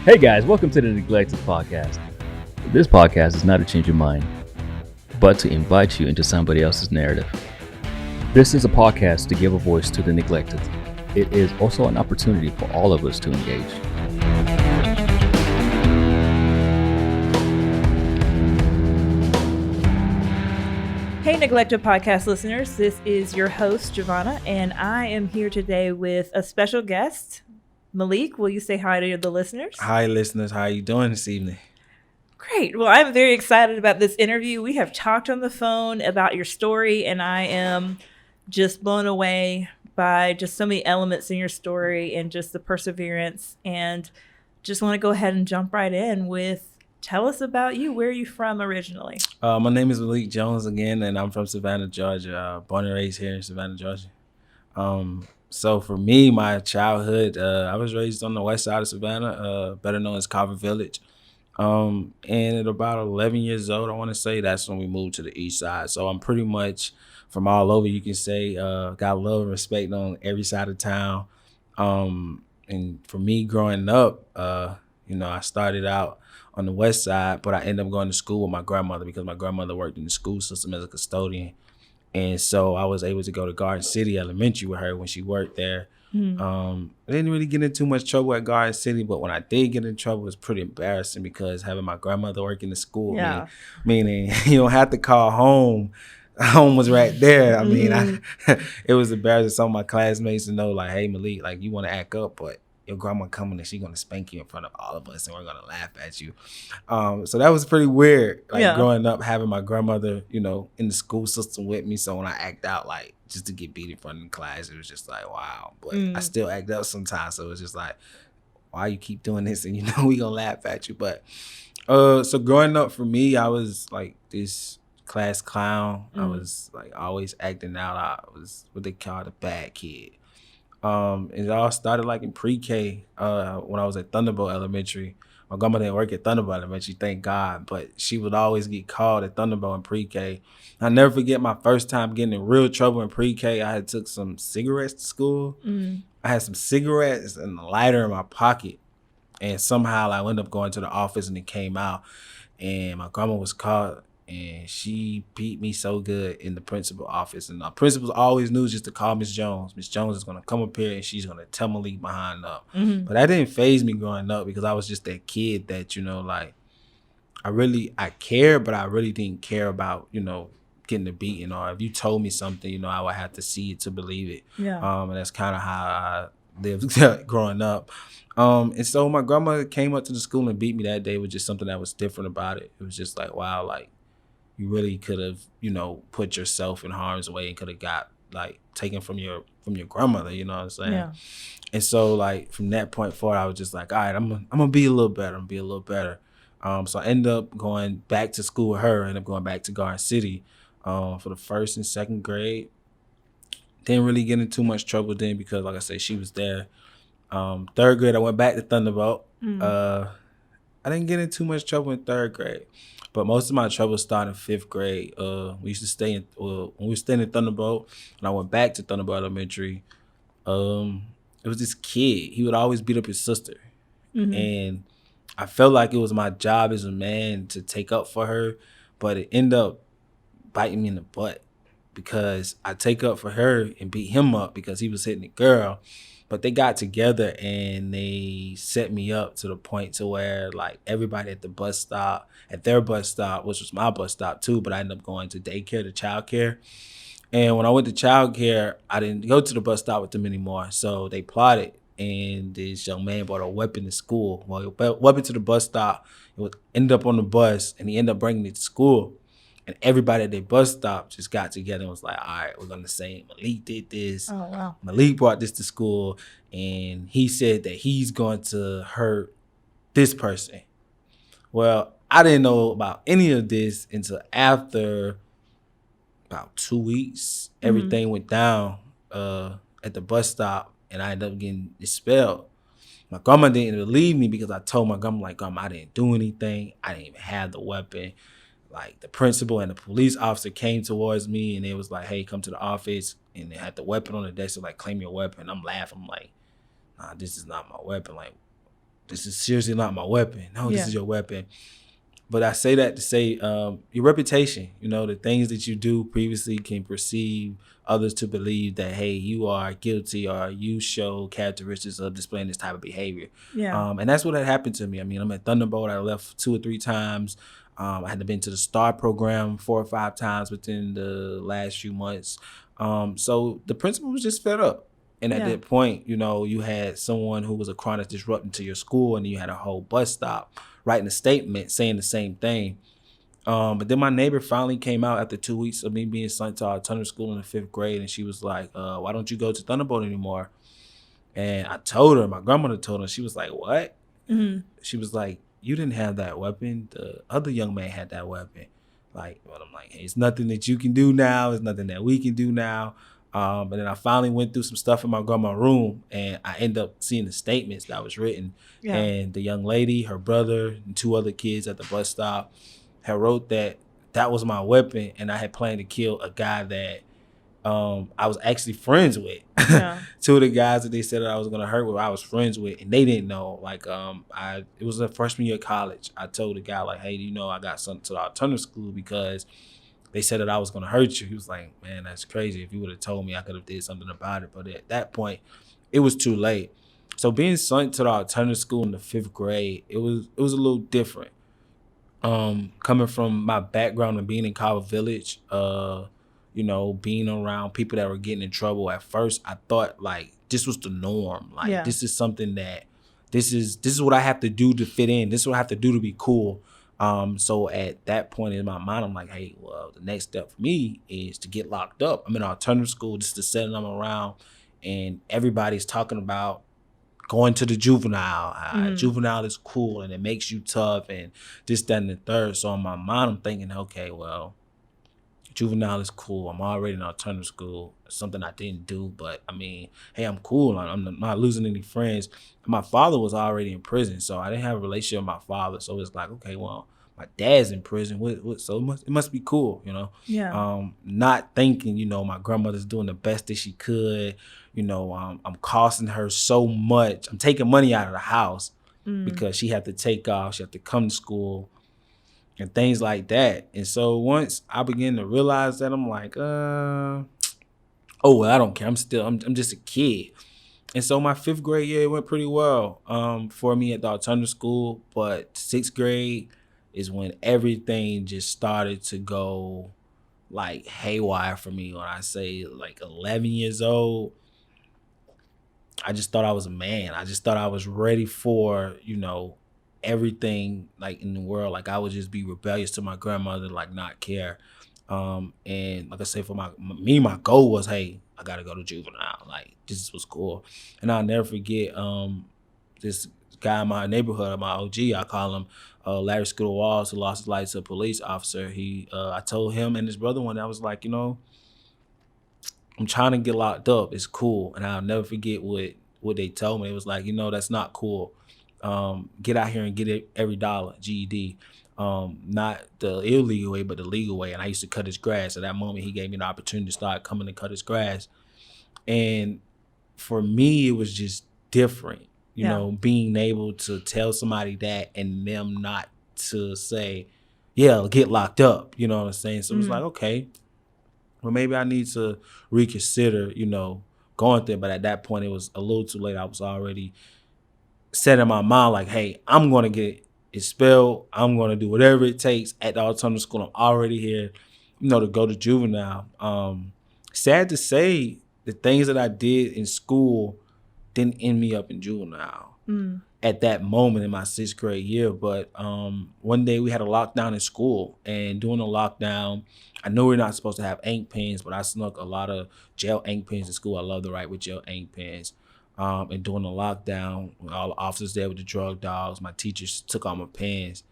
Hey guys, welcome to the Neglected Podcast. This podcast is not to change your mind, but to invite you into somebody else's narrative. This is a podcast to give a voice to the neglected. It is also an opportunity for all of us to engage. Hey, Neglected Podcast listeners. This is your host, Jovanna, and I am here today with a special guest, Malik. Will you say hi to the listeners? Hi, listeners. How are you doing this evening? Great. Well, I'm very excited about this interview. We have talked on the phone about your story, and I am just blown away by just so many elements in your story and just the perseverance. And just want to go ahead and jump right in with tell us about you. Where are you from originally? My name is Malik Jones again, and I'm from Savannah, Georgia. Born and raised here in Savannah, Georgia. So for me, my childhood, I was raised on the west side of Savannah, better known as Carver Village. And at about 11 years old, I want to say, that's when we moved to the east side. So I'm pretty much from all over, you can say, got love and respect on every side of town. And for me growing up, I started out on the west side, but I ended up going to school with my grandmother because my grandmother worked in the school system as a custodian. And so I was able to go to Garden City Elementary with her when she worked there. Mm-hmm. I didn't really get in too much trouble at Garden City, but when I did get in trouble, it was pretty embarrassing because having my grandmother work in the school, meaning you don't have to call home. Home was right there. I mean, it was embarrassing. Some of my classmates to know, like, hey, Malik, like, you want to act up, but your grandma coming and she's going to spank you in front of all of us and we're going to laugh at you. So that was pretty weird, growing up, having my grandmother, in the school system with me. So when I act out, like, just to get beat in front of the class, it was just like, wow. But I still act up sometimes. So it's just like, why you keep doing this? And, we going to laugh at you. But so growing up for me, I was like this class clown. I was like always acting out. I was what they call the bad kid. It all started like in pre-K when I was at Thunderbolt Elementary. My grandma didn't work at Thunderbolt Elementary, thank God, but she would always get called at Thunderbolt in pre-K. I'll never forget my first time getting in real trouble in pre-K. I had took some cigarettes to school. I had some cigarettes and a lighter in my pocket, and somehow I ended up going to the office and it came out, and my grandma was called. And she beat me so good in the principal office. And the principals always knew just to call Miss Jones. Miss Jones is going to come up here and she's going to tell Malik behind up. But that didn't faze me growing up because I was just that kid that, I cared, but I really didn't care about, getting the beating. Or if you told me something, I would have to see it to believe it. Yeah. And that's kind of how I lived growing up. And so my grandma came up to the school and beat me that day. It was just something that was different about it. It was just like, wow, like, you really could have, put yourself in harm's way and could have got like taken from your grandmother, you know what I'm saying? Yeah. And so like from that point forward, I was just like, all right, I'm gonna be a little better. So I ended up going back to school with her, ended up going back to Garden City for the first and second grade. Didn't really get in too much trouble then because like I said, she was there. Third grade, I went back to Thunderbolt. I didn't get in too much trouble in third grade. But most of my trouble started in fifth grade. We used to stay when we were staying in Thunderbolt, and I went back to Thunderbolt Elementary. It was this kid. He would always beat up his sister. And I felt like it was my job as a man to take up for her, but it ended up biting me in the butt because I take up for her and beat him up because he was hitting a girl. But they got together and they set me up to the point to where like everybody at their bus stop, which was my bus stop too, but I ended up going to daycare, to childcare. And when I went to childcare, I didn't go to the bus stop with them anymore. So they plotted, and this young man brought a weapon to school. Well, he brought a weapon to the bus stop. It ended up on the bus, and he ended up bringing it to school. And everybody at their bus stop just got together and was like, all right, we're going to say Malik did this. Oh, wow. Malik brought this to school, and he said that he's going to hurt this person. Well, I didn't know about any of this until after about 2 weeks. Everything went down at the bus stop, and I ended up getting expelled. My grandma didn't believe me because I told my grandma, like, Grandma, I didn't do anything. I didn't even have the weapon. Like the principal and the police officer came towards me and they was like, hey, come to the office. And they had the weapon on the desk, so like, claim your weapon. I'm laughing. I'm like, nah, this is not my weapon. Like, this is seriously not my weapon. No, this is your weapon. But I say that to say your reputation, the things that you do previously can perceive others to believe that, hey, you are guilty or you show characteristics of displaying this type of behavior. Yeah. And that's what had happened to me. I mean, I'm at Thunderbolt. I left 2 or 3 times. I had been to the STAR program 4 or 5 times within the last few months. So the principal was just fed up. And at that point, you had someone who was a chronic disruptor to your school, and you had a whole bus stop writing a statement saying the same thing. But then my neighbor finally came out after 2 weeks of me being sent to alternative school in the 5th grade, and she was like, why don't you go to Thunderbolt anymore? And I told her, my grandmother told her, she was like, what? Mm-hmm. She was like, you didn't have that weapon. The other young man had that weapon. Like, well, I'm like, hey, it's nothing that you can do now. It's nothing that we can do now. And then I finally went through some stuff in my grandma's room, and I ended up seeing the statements that was written. Yeah. And the young lady, her brother, and 2 other kids at the bus stop had wrote that was my weapon, and I had planned to kill a guy that I was actually friends with. Yeah. 2 of the guys that they said that I was gonna hurt with, I was friends with, and they didn't know. Like, it was a freshman year of college. I told the guy, like, hey, I got sent to the alternative school because they said that I was gonna hurt you. He was like, man, that's crazy. If you would have told me, I could have did something about it. But at that point, it was too late. So being sent to the alternative school in the 5th grade, it was a little different. Coming from my background of being in Carver Village, being around people that were getting in trouble. At first, I thought like this was the norm. Like this is something that this is what I have to do to fit in. This is what I have to do to be cool. So at that point in my mind, I'm like, hey, well, the next step for me is to get locked up. I'm in alternative school. This is the setting I'm around, and everybody's talking about going to the juvenile. Juvenile is cool and it makes you tough and this, that, and the third. So in my mind, I'm thinking, okay, well, juvenile is cool. I'm already in alternative school. It's something I didn't do, but I mean, hey, I'm cool. I'm not losing any friends. My father was already in prison, so I didn't have a relationship with my father. So it's like, okay, well, my dad's in prison. So it must be cool, Yeah. Not thinking, my grandmother's doing the best that she could. I'm costing her so much. I'm taking money out of the house because she had to take off. She had to come to school and things like that. And so once I began to realize that, I'm like, oh, well, I don't care. I'm just a kid. And so my 5th grade year went pretty well for me at the alternative school. But 6th grade is when everything just started to go like haywire for me. When I say like 11 years old, I just thought I was a man. I just thought I was ready for, everything like in the world. Like I would just be rebellious to my grandmother, like not care. And like I say, for my goal was, hey, I gotta go to juvenile. Like this was cool. And I'll never forget this guy in my neighborhood, my OG, I call him Larry Scooter Walls, who lost his life to a police officer. I told him and his brother one day, I was like, I'm trying to get locked up. It's cool. And I'll never forget what they told me. It was like, that's not cool. Get out here and get it every dollar, GED. Not the illegal way, but the legal way. And I used to cut his grass. At that moment, he gave me an opportunity to start coming to cut his grass. And for me, it was just different, being able to tell somebody that and them not to say, yeah, get locked up. You know what I'm saying? So it was like, okay, well, maybe I need to reconsider, going there. But at that point, it was a little too late. I was already set in my mind like, hey, I'm going to get expelled. I'm going to do whatever it takes at the alternative school. I'm already here, to go to juvenile. Sad to say, the things that I did in school didn't end me up in juvenile at that moment in my 6th grade year. But one day we had a lockdown in school, and during the lockdown, I know we're not supposed to have ink pens, but I snuck a lot of gel ink pens in school. I love to write with gel ink pens. And during the lockdown, all the officers there with the drug dogs, my teachers took all my pens,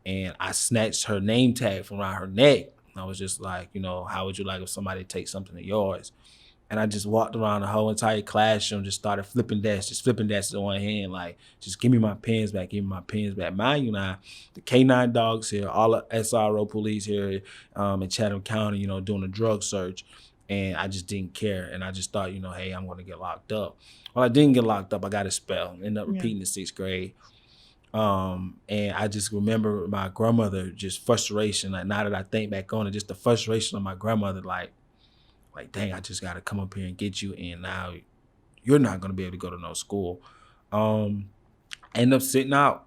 and I snatched her name tag from around her neck. I was just like, how would you like if somebody takes something of yours? And I just walked around the whole entire classroom, just started flipping desks in one hand, like, just give me my pens back, Mind you now, the K9 dogs here, all the SRO police here in Chatham County, doing a drug search. And I just didn't care. And I just thought, hey, I'm going to get locked up. Well, I didn't get locked up. I got expelled. Ended up repeating the 6th grade. And I just remember my grandmother, just frustration. Like, now that I think back on it, just the frustration of my grandmother, like, dang, I just got to come up here and get you. And now you're not going to be able to go to no school. I ended up sitting out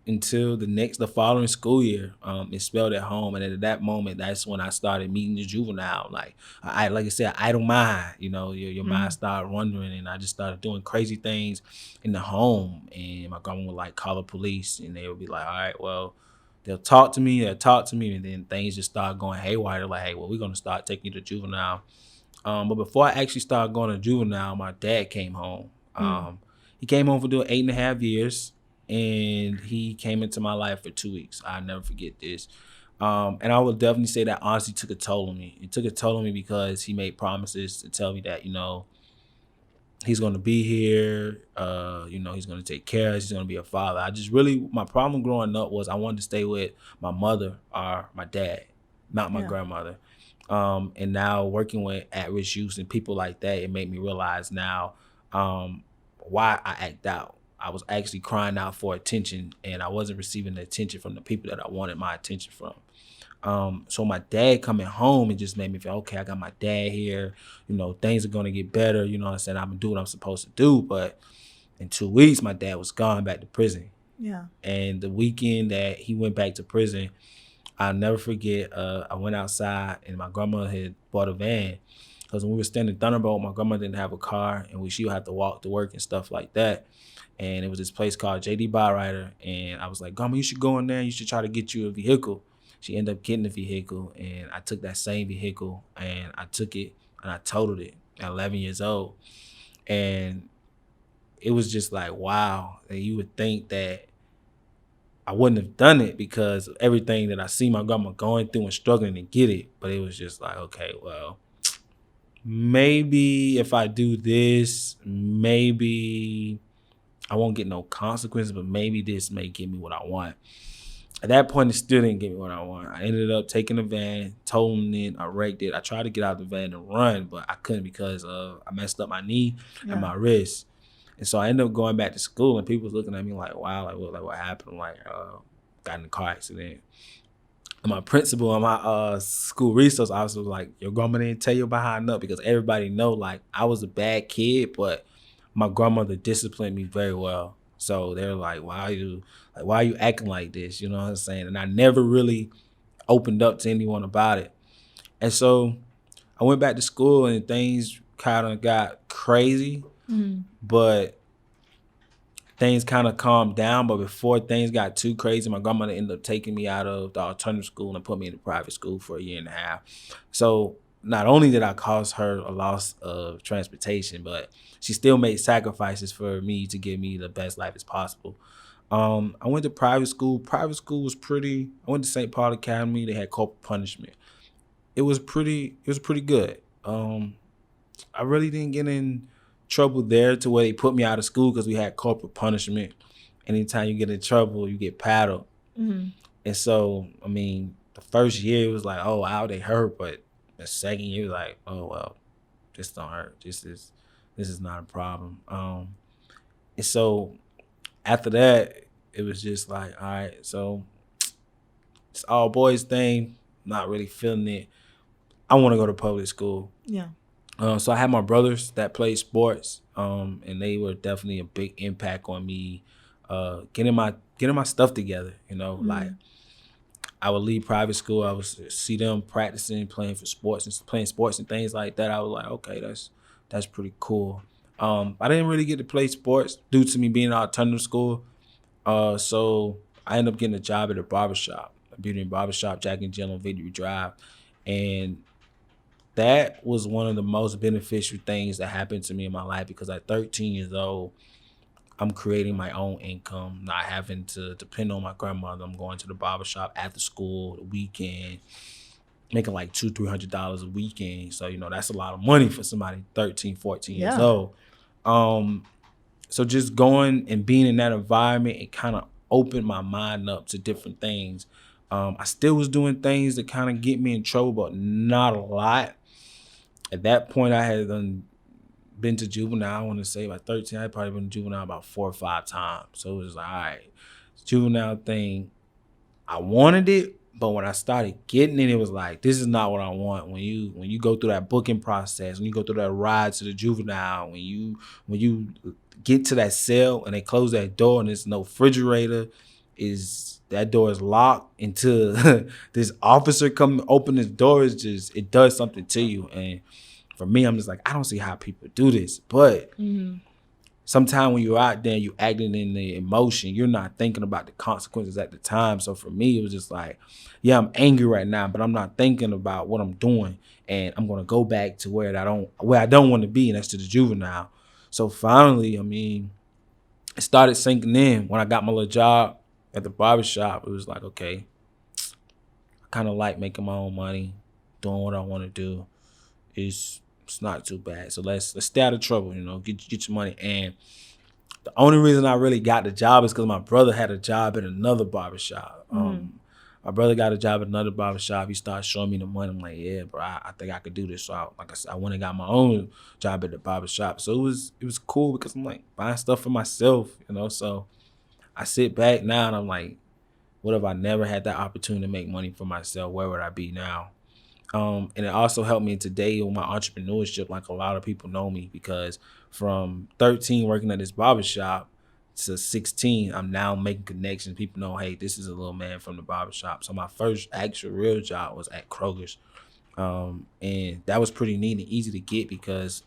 until the following school year, expelled at home. And at that moment, that's when I started meeting the juvenile. Like I said, idle mind, your mind started wandering, and I just started doing crazy things in the home. And my grandma would like call the police, and they would be like, all right, well, they'll talk to me, and then things just start going haywire. They're like, hey, well, we're going to start taking you to juvenile. But before I actually started going to juvenile, my dad came home. He came home for doing 8.5 years. And he came into my life for 2 weeks. I'll never forget this. And I would definitely say that honestly took a toll on me. It took a toll on me because he made promises to tell me that, he's going to be here. He's going to take care of us. He's going to be a father. My problem growing up was I wanted to stay with my mother or my dad, not my grandmother. And now working with at-risk youth and people like that, it made me realize now why I act out. I was actually crying out for attention, and I wasn't receiving the attention from the people that I wanted my attention from. So my dad coming home, it just made me feel, okay, I got my dad here. Things are going to get better. I'm going to do what I'm supposed to do. But in 2 weeks, my dad was gone back to prison. Yeah. And the weekend that he went back to prison, I'll never forget, I went outside, and my grandma had bought a van. Because when we were staying in Thunderbolt, my grandma didn't have a car, and she would have to walk to work and stuff like that. And it was this place called JD Byrider. And I was like, Grandma, you should go in there. You should try to get you a vehicle. She ended up getting a vehicle. And I took that same vehicle, and I took it and I totaled it at 11 years old. And it was just like, wow. And you would think that I wouldn't have done it because of everything that I see my grandma going through and struggling to get it. But it was just like, okay, well, maybe if I do this, maybe I won't get no consequences, but maybe this may give me what I want. At that point, it still didn't give me what I want. I ended up taking the van, totaling it, I wrecked it. I tried to get out of the van and run, but I couldn't because I messed up my knee and my wrist. And so I ended up going back to school, and people was looking at me like, wow, what happened? I'm like, got in a car accident. And my principal and my school resource officer was like, your grandma didn't tell you about how I know, because everybody know like I was a bad kid, but my grandmother disciplined me very well. So they're like, why are you acting like this? You know what I'm saying? And I never really opened up to anyone about it. And so I went back to school, and things kind of got crazy, but things kind of calmed down. But before things got too crazy, my grandmother ended up taking me out of the alternative school and put me in a private school for 1.5 years. So not only did I cause her a loss of transportation, but she still made sacrifices for me to give me the best life as possible. I went to private school. Private school was pretty. I went to St. Paul Academy. They had corporal punishment. It was pretty good. I really didn't get in trouble there to where they put me out of school because we had corporal punishment. Anytime you get in trouble, you get paddled. And so, I mean, the first year it was like, oh, wow, they hurt, but the second year, like, oh, well, this don't hurt. This is not a problem. And so after that, it was just like, all right, so it's all boys thing. Not really feeling it. I want to go to public school. Yeah. So I had my brothers that played sports, and they were definitely a big impact on me getting my stuff together. Like I would leave private school. I would see them practicing, playing sports and things like that. I was like, okay, that's pretty cool. I didn't really get to play sports due to me being in alternative school. So I ended up getting a job at a barbershop, a beauty and barbershop, Jack and Jill on Victory Drive. And that was one of the most beneficial things that happened to me in my life, because at 13 years old, I'm creating my own income, not having to depend on my grandmother. I'm going to the barbershop after school, the weekend, making like $200-$300 a weekend. So, that's a lot of money for somebody 13, 14 years old. So just going and being in that environment, it kind of opened my mind up to different things. I still was doing things that kind of get me in trouble, but not a lot. At that point, I had been to Juvenile, I want to say about 13. I had probably been to Juvenile about 4 or 5 times. So it was like, all right, Juvenile thing, I wanted it, but when I started getting it, it was like, this is not what I want. When you go through that booking process, when you go through that ride to the Juvenile, when you get to that cell and they close that door and there's no refrigerator, that door is locked until this officer come open this door, it does something to you. And for me, I'm just like, I don't see how people do this. But sometimes when you're out there, you acting in the emotion, you're not thinking about the consequences at the time. So for me, it was just like, yeah, I'm angry right now, but I'm not thinking about what I'm doing. And I'm going to go back to where I don't want to be, and that's to the Juvenile. So finally, I mean, it started sinking in when I got my little job at the barbershop. It was like, okay, I kind of like making my own money, doing what I want to do. It's not too bad. So let's stay out of trouble, get your money. And the only reason I really got the job is because my brother had a job at another barbershop. My brother got a job at another barbershop. He started showing me the money. I'm like, yeah, bro, I think I could do this. So I went and got my own job at the barbershop. So it was cool because I'm like buying stuff for myself, So I sit back now and I'm like, what if I never had that opportunity to make money for myself? Where would I be now? And it also helped me today with my entrepreneurship. Like, a lot of people know me because from 13 working at this barbershop to 16, I'm now making connections. People know, hey, this is a little man from the barbershop. So my first actual real job was at Kroger's. And that was pretty neat and easy to get because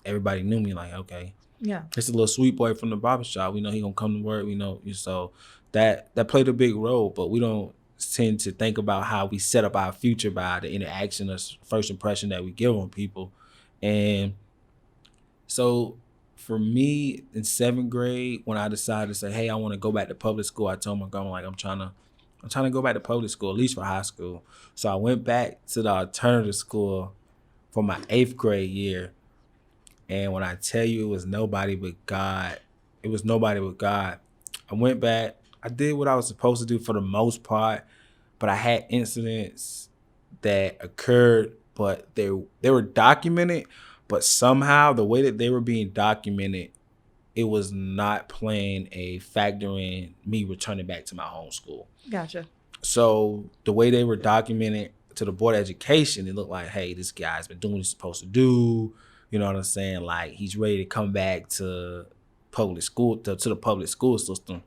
everybody knew me. Like, okay, yeah, it's a little sweet boy from the barbershop. We know he gonna come to work. We know, so that played a big role. But we don't tend to think about how we set up our future by the interaction or first impression that we give on people. And so for me in 7th grade, when I decided to say, hey, I want to go back to public school, I told my grandma, like, I'm trying to go back to public school, at least for high school. So I went back to the alternative school for my 8th grade year. And when I tell you it was nobody but God, I went back, I did what I was supposed to do for the most part, but I had incidents that occurred, but they were documented, but somehow the way that they were being documented, it was not playing a factor in me returning back to my home school. Gotcha. So the way they were documented to the Board of Education, it looked like, hey, this guy's been doing what he's supposed to do. You know what I'm saying? Like, he's ready to come back to public school, to the public school system.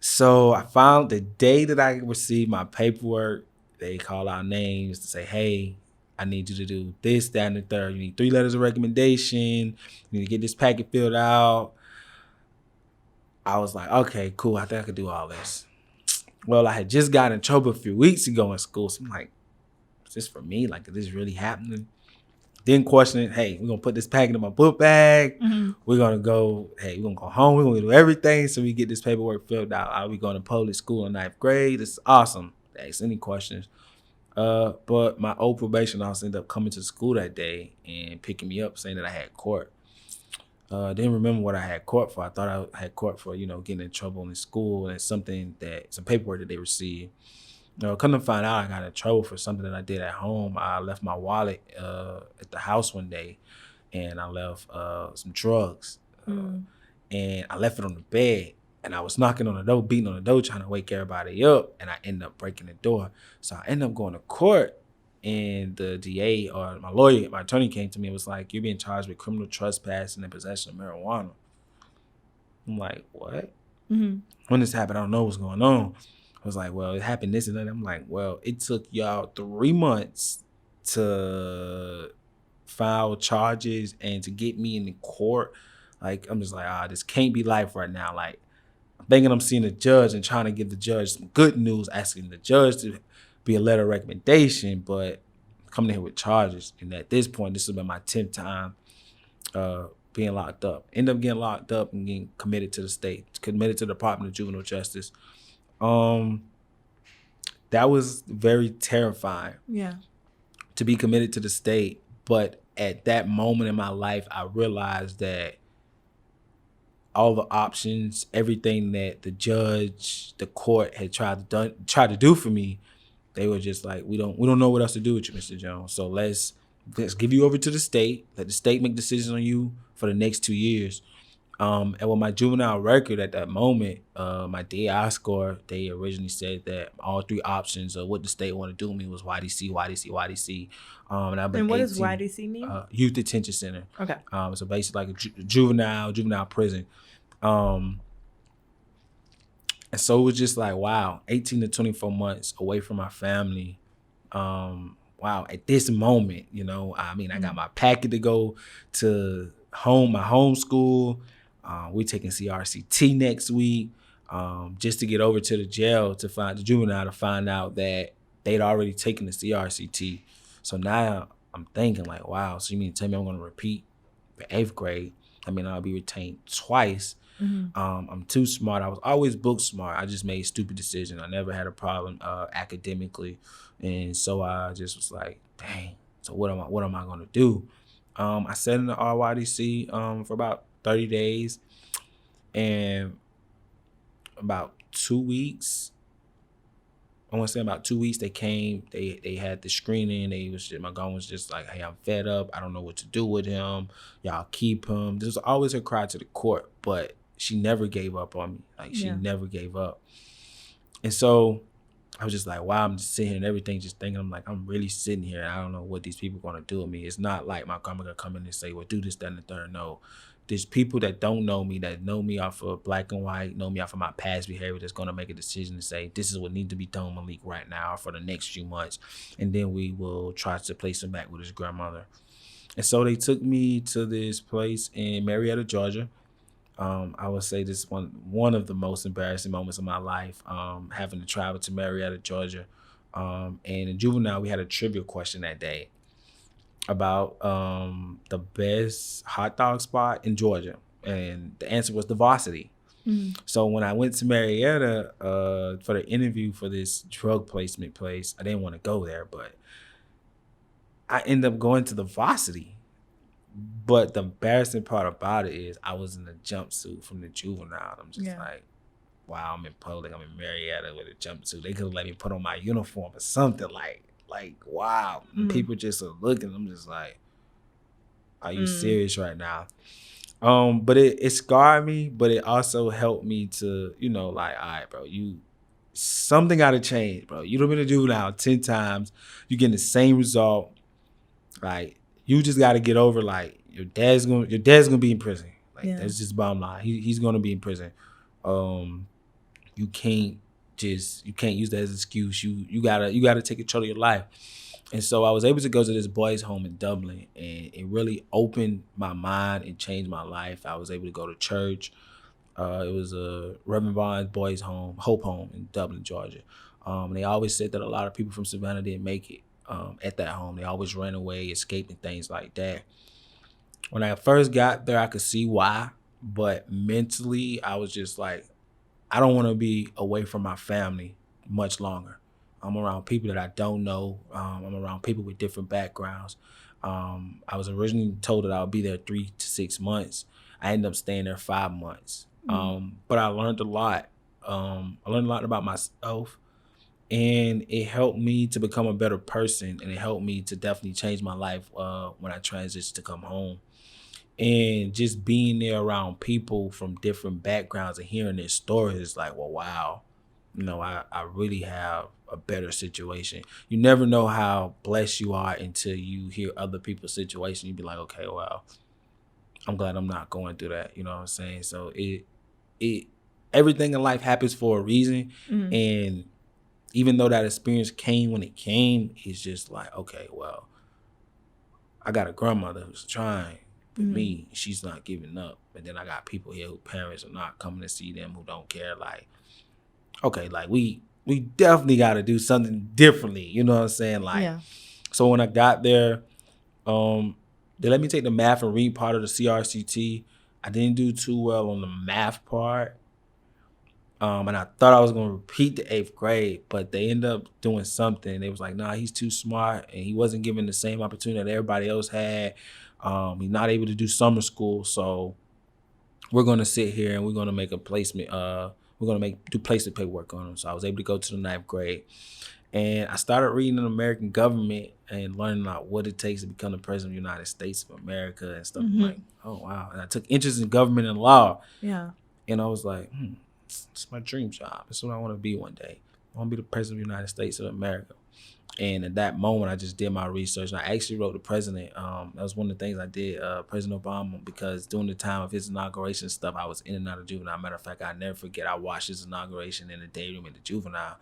So I found the day that I received my paperwork, they call out names to say, hey, I need you to do this, that, and the third. You need 3 letters of recommendation. You need to get this packet filled out. I was like, okay, cool. I think I could do all this. Well, I had just gotten in trouble a few weeks ago in school. So I'm like, is this for me? Like, is this really happening? Didn't question it. Hey, we're going to put this packet in my book bag. Mm-hmm. We're going to go home. We're going to do everything so we get this paperwork filled out. Are we going to public school in 9th grade? This is awesome. Ask any questions. But my old probation officer ended up coming to school that day and picking me up saying that I had court. Didn't remember what I had court for. I thought I had court for, getting in trouble in school and some paperwork that they received. Come to find out, I got in trouble for something that I did at home. I left my wallet at the house one day, and I left some drugs. And I left it on the bed, and I was knocking on the door, beating on the door, trying to wake everybody up, and I ended up breaking the door. So I ended up going to court, and the DA or my lawyer, my attorney came to me and was like, you're being charged with criminal trespassing and possession of marijuana. I'm like, what? Mm-hmm. When this happened, I don't know what's going on. I was like, well, it happened this and that. I'm like, well, it took y'all 3 months to file charges and to get me in the court. Like, I'm just like, this can't be life right now. Like, I'm thinking I'm seeing the judge and trying to give the judge some good news, asking the judge to be a letter of recommendation, but coming here with charges. And at this point, this has been my 10th time being locked up. End up getting locked up and getting committed to the state, committed to the Department of Juvenile Justice. That was very terrifying. Yeah. To be committed to the state. But at that moment in my life, I realized that all the options, everything that the judge, the court had tried to do for me, they were just like, we don't know what else to do with you, Mr. Jones. So let's let's give you over to the state. Let the state make decisions on you for the next 2 years. And with my juvenile record at that moment, my DI score, they originally said that all 3 options of what the state wanted to do with me was YDC, YDC, YDC. And I've been And what 18, does YDC mean? Youth Detention Center. Okay. So basically like a juvenile prison. And so it was just like, wow, 18 to 24 months away from my family. Wow, at this moment, you know, I mean, I got my packet to go to my home school. We taking CRCT next week, just to get over to the jail to find the juvenile to find out that they'd already taken the CRCT. So now I'm thinking like, wow, so you mean to tell me I'm going to repeat the 8th grade? I mean, I'll be retained twice. I'm too smart. I was always book smart. I just made stupid decisions. I never had a problem academically. And so I just was like, dang, so what am I going to do? I sat in the RYDC for about 30 days, and about 2 weeks, I want to say about 2 weeks, they came, they had the screening. My grandma was just like, hey, I'm fed up. I don't know what to do with him. Y'all keep him. This was always her cry to the court, but she never gave up on me. Like, she never gave up. And so I was just like, wow, I'm just sitting here and everything, just thinking, I'm like, I'm really sitting here and I don't know what these people are going to do with me. It's not like my grandma going to come in and say, well, do this, that, and the third. No. There's people that don't know me, that know me off of black and white, know me off of my past behavior, that's going to make a decision to say, this is what needs to be done, Malik, right now for the next few months. And then we will try to place him back with his grandmother. And so they took me to this place in Marietta, Georgia. I would say this is one of the most embarrassing moments of my life, having to travel to Marietta, Georgia. And in Juvenile, we had a trivia question that day about the best hot dog spot in Georgia. And the answer was the Varsity. So when I went to Marietta for the interview for this drug placement place, I didn't want to go there, but I ended up going to the Varsity. But the embarrassing part about it is I was in a jumpsuit from the Juvenile. I'm just like, wow, I'm in public. I'm in Marietta with a jumpsuit. They could have let me put on my uniform or something. Like wow. People just are looking. I'm just like, are you serious right now? But it scarred me, but it also helped me to, you know, like, all right, bro, something got to change, bro. You've been a juvenile 10 times. You getting the same result. Like, you just got to get over, like, your dad's gonna be in prison. Like, that's just bottom line. He's gonna be in prison. You can't use that as an excuse. You gotta take control of your life. And so I was able to go to this boys' home in Dublin, and it really opened my mind and changed my life. I was able to go to church. It was a Reverend Vaughn's boys' home, Hope Home in Dublin, Georgia. And they always said that a lot of people from Savannah didn't make it at that home. They always ran away, escaping things like that. When I first got there, I could see why, but mentally, I was just like, I don't want to be away from my family much longer. I'm around people that I don't know. I'm around people with different backgrounds. I was originally told that I would be there 3 to 6 months. I ended up staying there 5 months. But I learned a lot. I learned a lot about myself, and it helped me to become a better person, and it helped me to definitely change my life when I transitioned to come home. And just being there around people from different backgrounds and hearing their stories is like, well, wow, you know, I really have a better situation. You never know how blessed you are until you hear other people's situation. You be like, okay, well, I'm glad I'm not going through that. You know what I'm saying? So everything in life happens for a reason. And even though that experience came when it came, it's just like, okay, well, I got a grandmother who's trying with me. She's not giving up. And then I got people here whose parents are not coming to see them, who don't care. Like, okay, like we definitely got to do something differently. You know what I'm saying? Like, so when I got there, they let me take the math and read part of the CRCT. I didn't do too well on the math part. And I thought I was going to repeat the 8th grade, but they ended up doing something. They was like, nah, he's too smart, and he wasn't given the same opportunity that everybody else had. He's not able to do summer school, so we're going to sit here and we're going to make a placement. We're going to do placement paperwork on him. So I was able to go to the 9th grade. And I started reading an American government and learning out what it takes to become the president of the United States of America and stuff. I'm like, oh wow. And I took interest in government and law. Yeah. And I was like, it's my dream job. It's what I want to be one day. I want to be the president of the United States of America. And at that moment, I just did my research. And I actually wrote the president. That was one of the things I did, President Obama, because during the time of his inauguration stuff, I was in and out of Juvenile. Matter of fact, I never forget, I watched his inauguration in the day room at the Juvenile.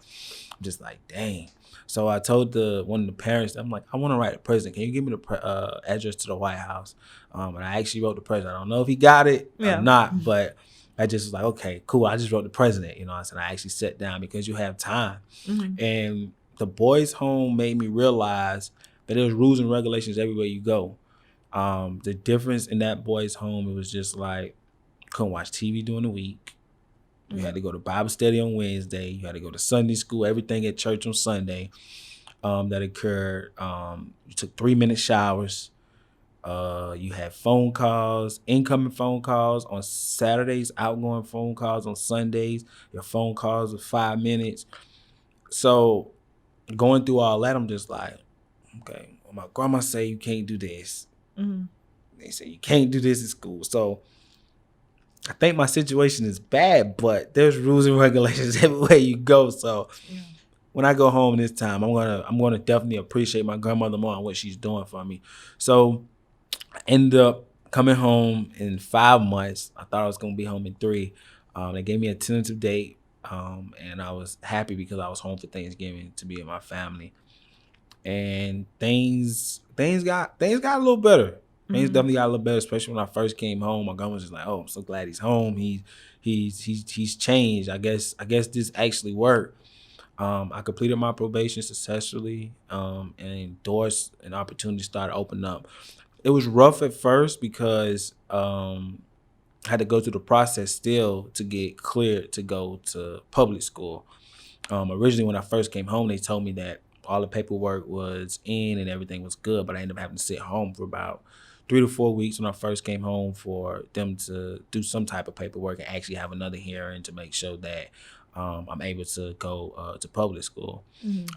I'm just like, dang. So I told one of the parents, I'm like, I want to write the president. Can you give me the address to the White House? And I actually wrote the president. I don't know if he got it or not, but I just was like, okay, cool. I just wrote the president. You know what I'm saying? I actually sat down because you have time. And the boys' home made me realize that there was rules and regulations everywhere you go. The difference in that boys' home, it was just like, couldn't watch TV during the week. You had to go to Bible study on Wednesday. You had to go to Sunday school, everything at church on Sunday that occurred. You took 3-minute showers. You had phone calls, incoming phone calls on Saturdays, outgoing phone calls on Sundays. Your phone calls were 5 minutes. So going through all that, I'm just like, okay, well, my grandma say you can't do this. They say you can't do this at school. So I think my situation is bad, but there's rules and regulations everywhere you go. So when I go home this time, I'm gonna definitely appreciate my grandmother more and what she's doing for me. So I ended up coming home in 5 months. I thought I was gonna be home in 3. They gave me a tentative date. And I was happy because I was home for Thanksgiving to be with my family, and things got a little better. Things definitely got a little better, especially when I first came home. My grandma was just like, "Oh, I'm so glad he's home. He's changed. I guess this actually worked." I completed my probation successfully, and doors and opportunities started opening up. It was rough at first because I had to go through the process still to get cleared to go to public school. Originally, when I first came home, they told me that all the paperwork was in and everything was good, but I ended up having to sit home for about 3 to 4 weeks when I first came home for them to do some type of paperwork and actually have another hearing to make sure that I'm able to go to public school.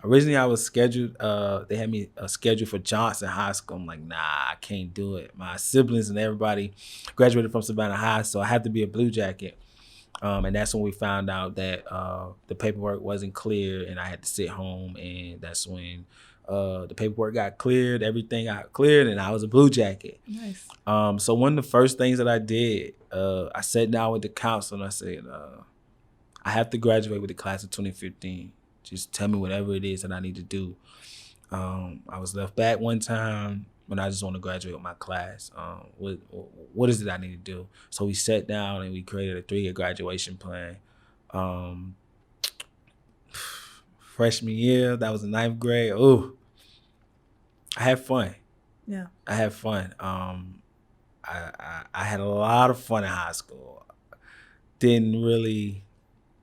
Originally, I was scheduled, they had me scheduled for Johnson High School. I'm like, nah, I can't do it. My siblings and everybody graduated from Savannah High, so I had to be a Blue Jacket. And that's when we found out that the paperwork wasn't clear and I had to sit home. And that's when the paperwork got cleared, everything got cleared, and I was a Blue Jacket. Nice. So one of the first things that I did, I sat down with the counselor and I said, I have to graduate with the class of 2015. Just tell me whatever it is that I need to do. I was left back one time when I just want to graduate with my class. What is it I need to do? So we sat down and we created a 3-year graduation plan. Freshman year, that was the 9th grade. Ooh, I had fun. Yeah, I had fun. I had a lot of fun in high school. Didn't really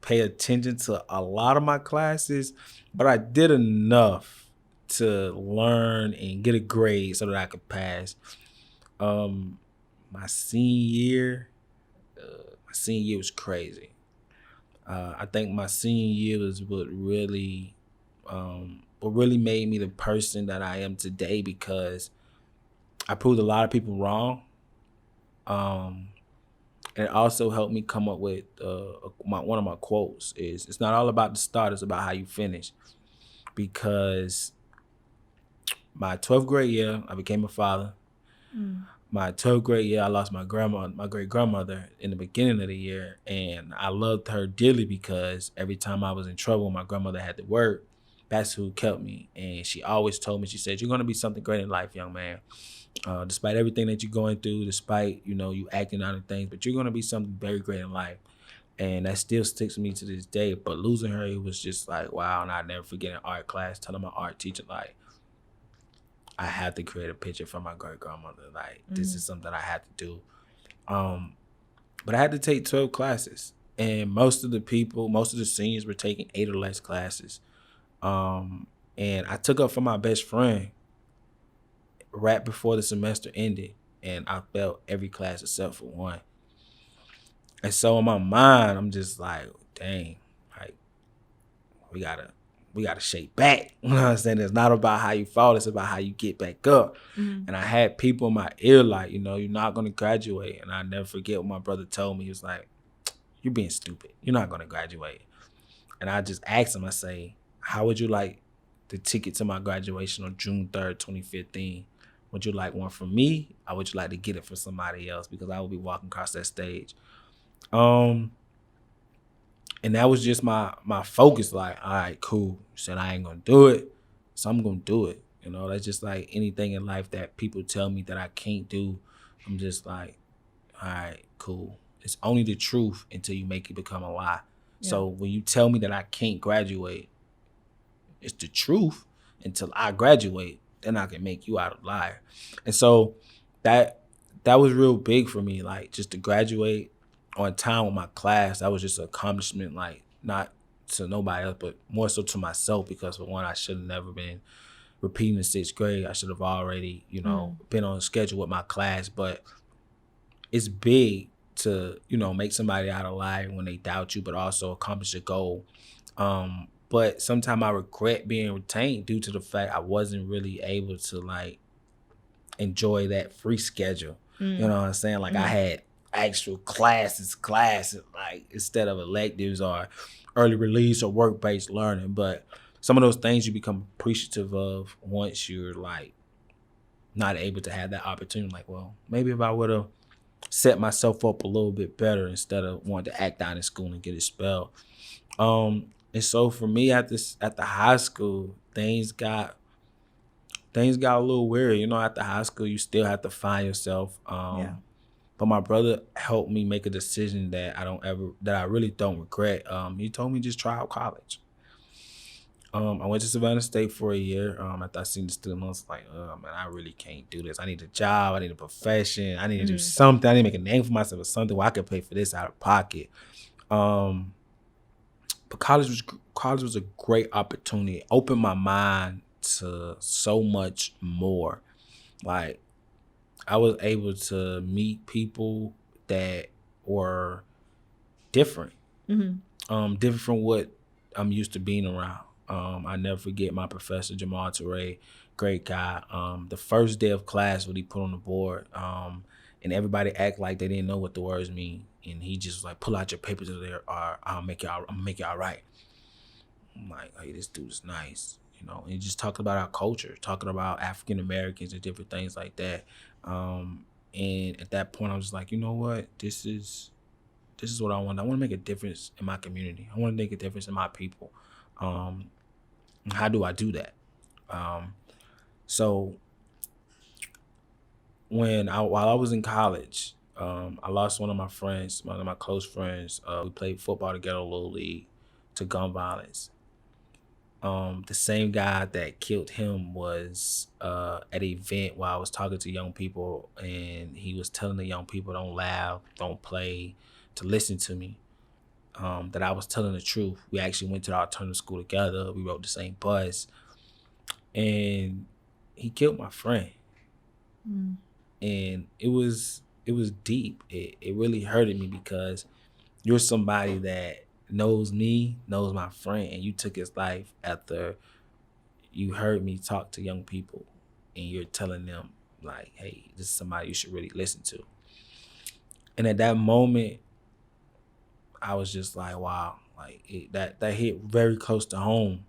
pay attention to a lot of my classes, but I did enough to learn and get a grade so that I could pass. My senior year was crazy. I think my senior year was what really made me the person that I am today, because I proved a lot of people wrong. And it also helped me come up with one of my quotes is, it's not all about the start, it's about how you finish. Because my 12th grade year, I became a father. My 12th grade year, I lost my great grandmother in the beginning of the year. And I loved her dearly because every time I was in trouble, my grandmother had to work. That's who kept me. And she always told me, she said, you're going to be something great in life, young man. Despite everything that you're going through, despite, you acting out of things, but you're going to be something very great in life. And that still sticks with me to this day. But losing her, it was just like, wow. And I'll never forget in art class telling my art teacher, like, I have to create a picture for my great grandmother. Like, this is something I have to do. But I had to take 12 classes. And most of the seniors were taking 8 or less classes. And I took up for my best friend right before the semester ended, and I failed every class except for one. And so in my mind, I'm just like, dang, like we gotta we got to shake back. You know what I'm saying? It's not about how you fall. It's about how you get back up. Mm-hmm. And I had people in my ear like, you're not going to graduate. And I never forget what my brother told me. He was like, you're being stupid. You're not going to graduate. And I just asked him, I say, how would you like the ticket to my graduation on June 3rd, 2015? Would you like one from me, or would you like to get it for somebody else? Because I will be walking across that stage. And that was just my focus. Like, all right, cool. Said I ain't gonna do it, so I'm gonna do it. That's just like anything in life that people tell me that I can't do. I'm just like, all right, cool. It's only the truth until you make it become a lie. Yeah. So when you tell me that I can't graduate, it's the truth until I graduate. Then I can make you out a liar. And so that was real big for me, like just to graduate on time with my class. That was just an accomplishment, like not to nobody else, but more so to myself, because for one, I should have never been repeating the 6th grade. I should have already, been on schedule with my class. But it's big to, make somebody out of line when they doubt you, but also accomplish a goal. But sometimes I regret being retained due to the fact I wasn't really able to like enjoy that free schedule. You know what I'm saying? Like I had actual classes, like instead of electives or early release or work-based learning. But some of those things you become appreciative of once you're like not able to have that opportunity. Like, well, maybe if I would have set myself up a little bit better instead of wanting to act out in school and get expelled. And so for me at the high school, things got a little weird. At the high school, you still have to find yourself. But my brother helped me make a decision that I really don't regret. He told me just try out college. I went to Savannah State for a year. After I seen the student, I was like, man, I really can't do this. I need a job. I need a profession. I need to do something. I need to make a name for myself or something where I can pay for this out of pocket. But college was a great opportunity. It opened my mind to so much more. Like, I was able to meet people that were different. Different from what I'm used to being around. I never forget my professor, Jamal Toure, great guy. The first day of class, what he put on the board, and everybody act like they didn't know what the words mean. And he just like, pull out your papers over there, or I'm gonna make y'all right. I'm like, hey, this dude is nice, And he just talked about our culture, talking about African Americans and different things like that. And at that point, I was like, you know what? This is what I want. I want to make a difference in my community. I want to make a difference in my people. How do I do that? So while I was in college, I lost one of my friends, one of my close friends. We played football together, Little League, to gun violence. The same guy that killed him was at an event where I was talking to young people, and he was telling the young people, don't laugh, don't play, to listen to me, that I was telling the truth. We actually went to the alternative school together. We rode the same bus, and he killed my friend. And it was deep. It really hurted me, because you're somebody that knows me, knows my friend, and you took his life after you heard me talk to young people, and you're telling them like, hey, this is somebody you should really listen to. And at that moment, I was just like, wow, like that hit very close to home,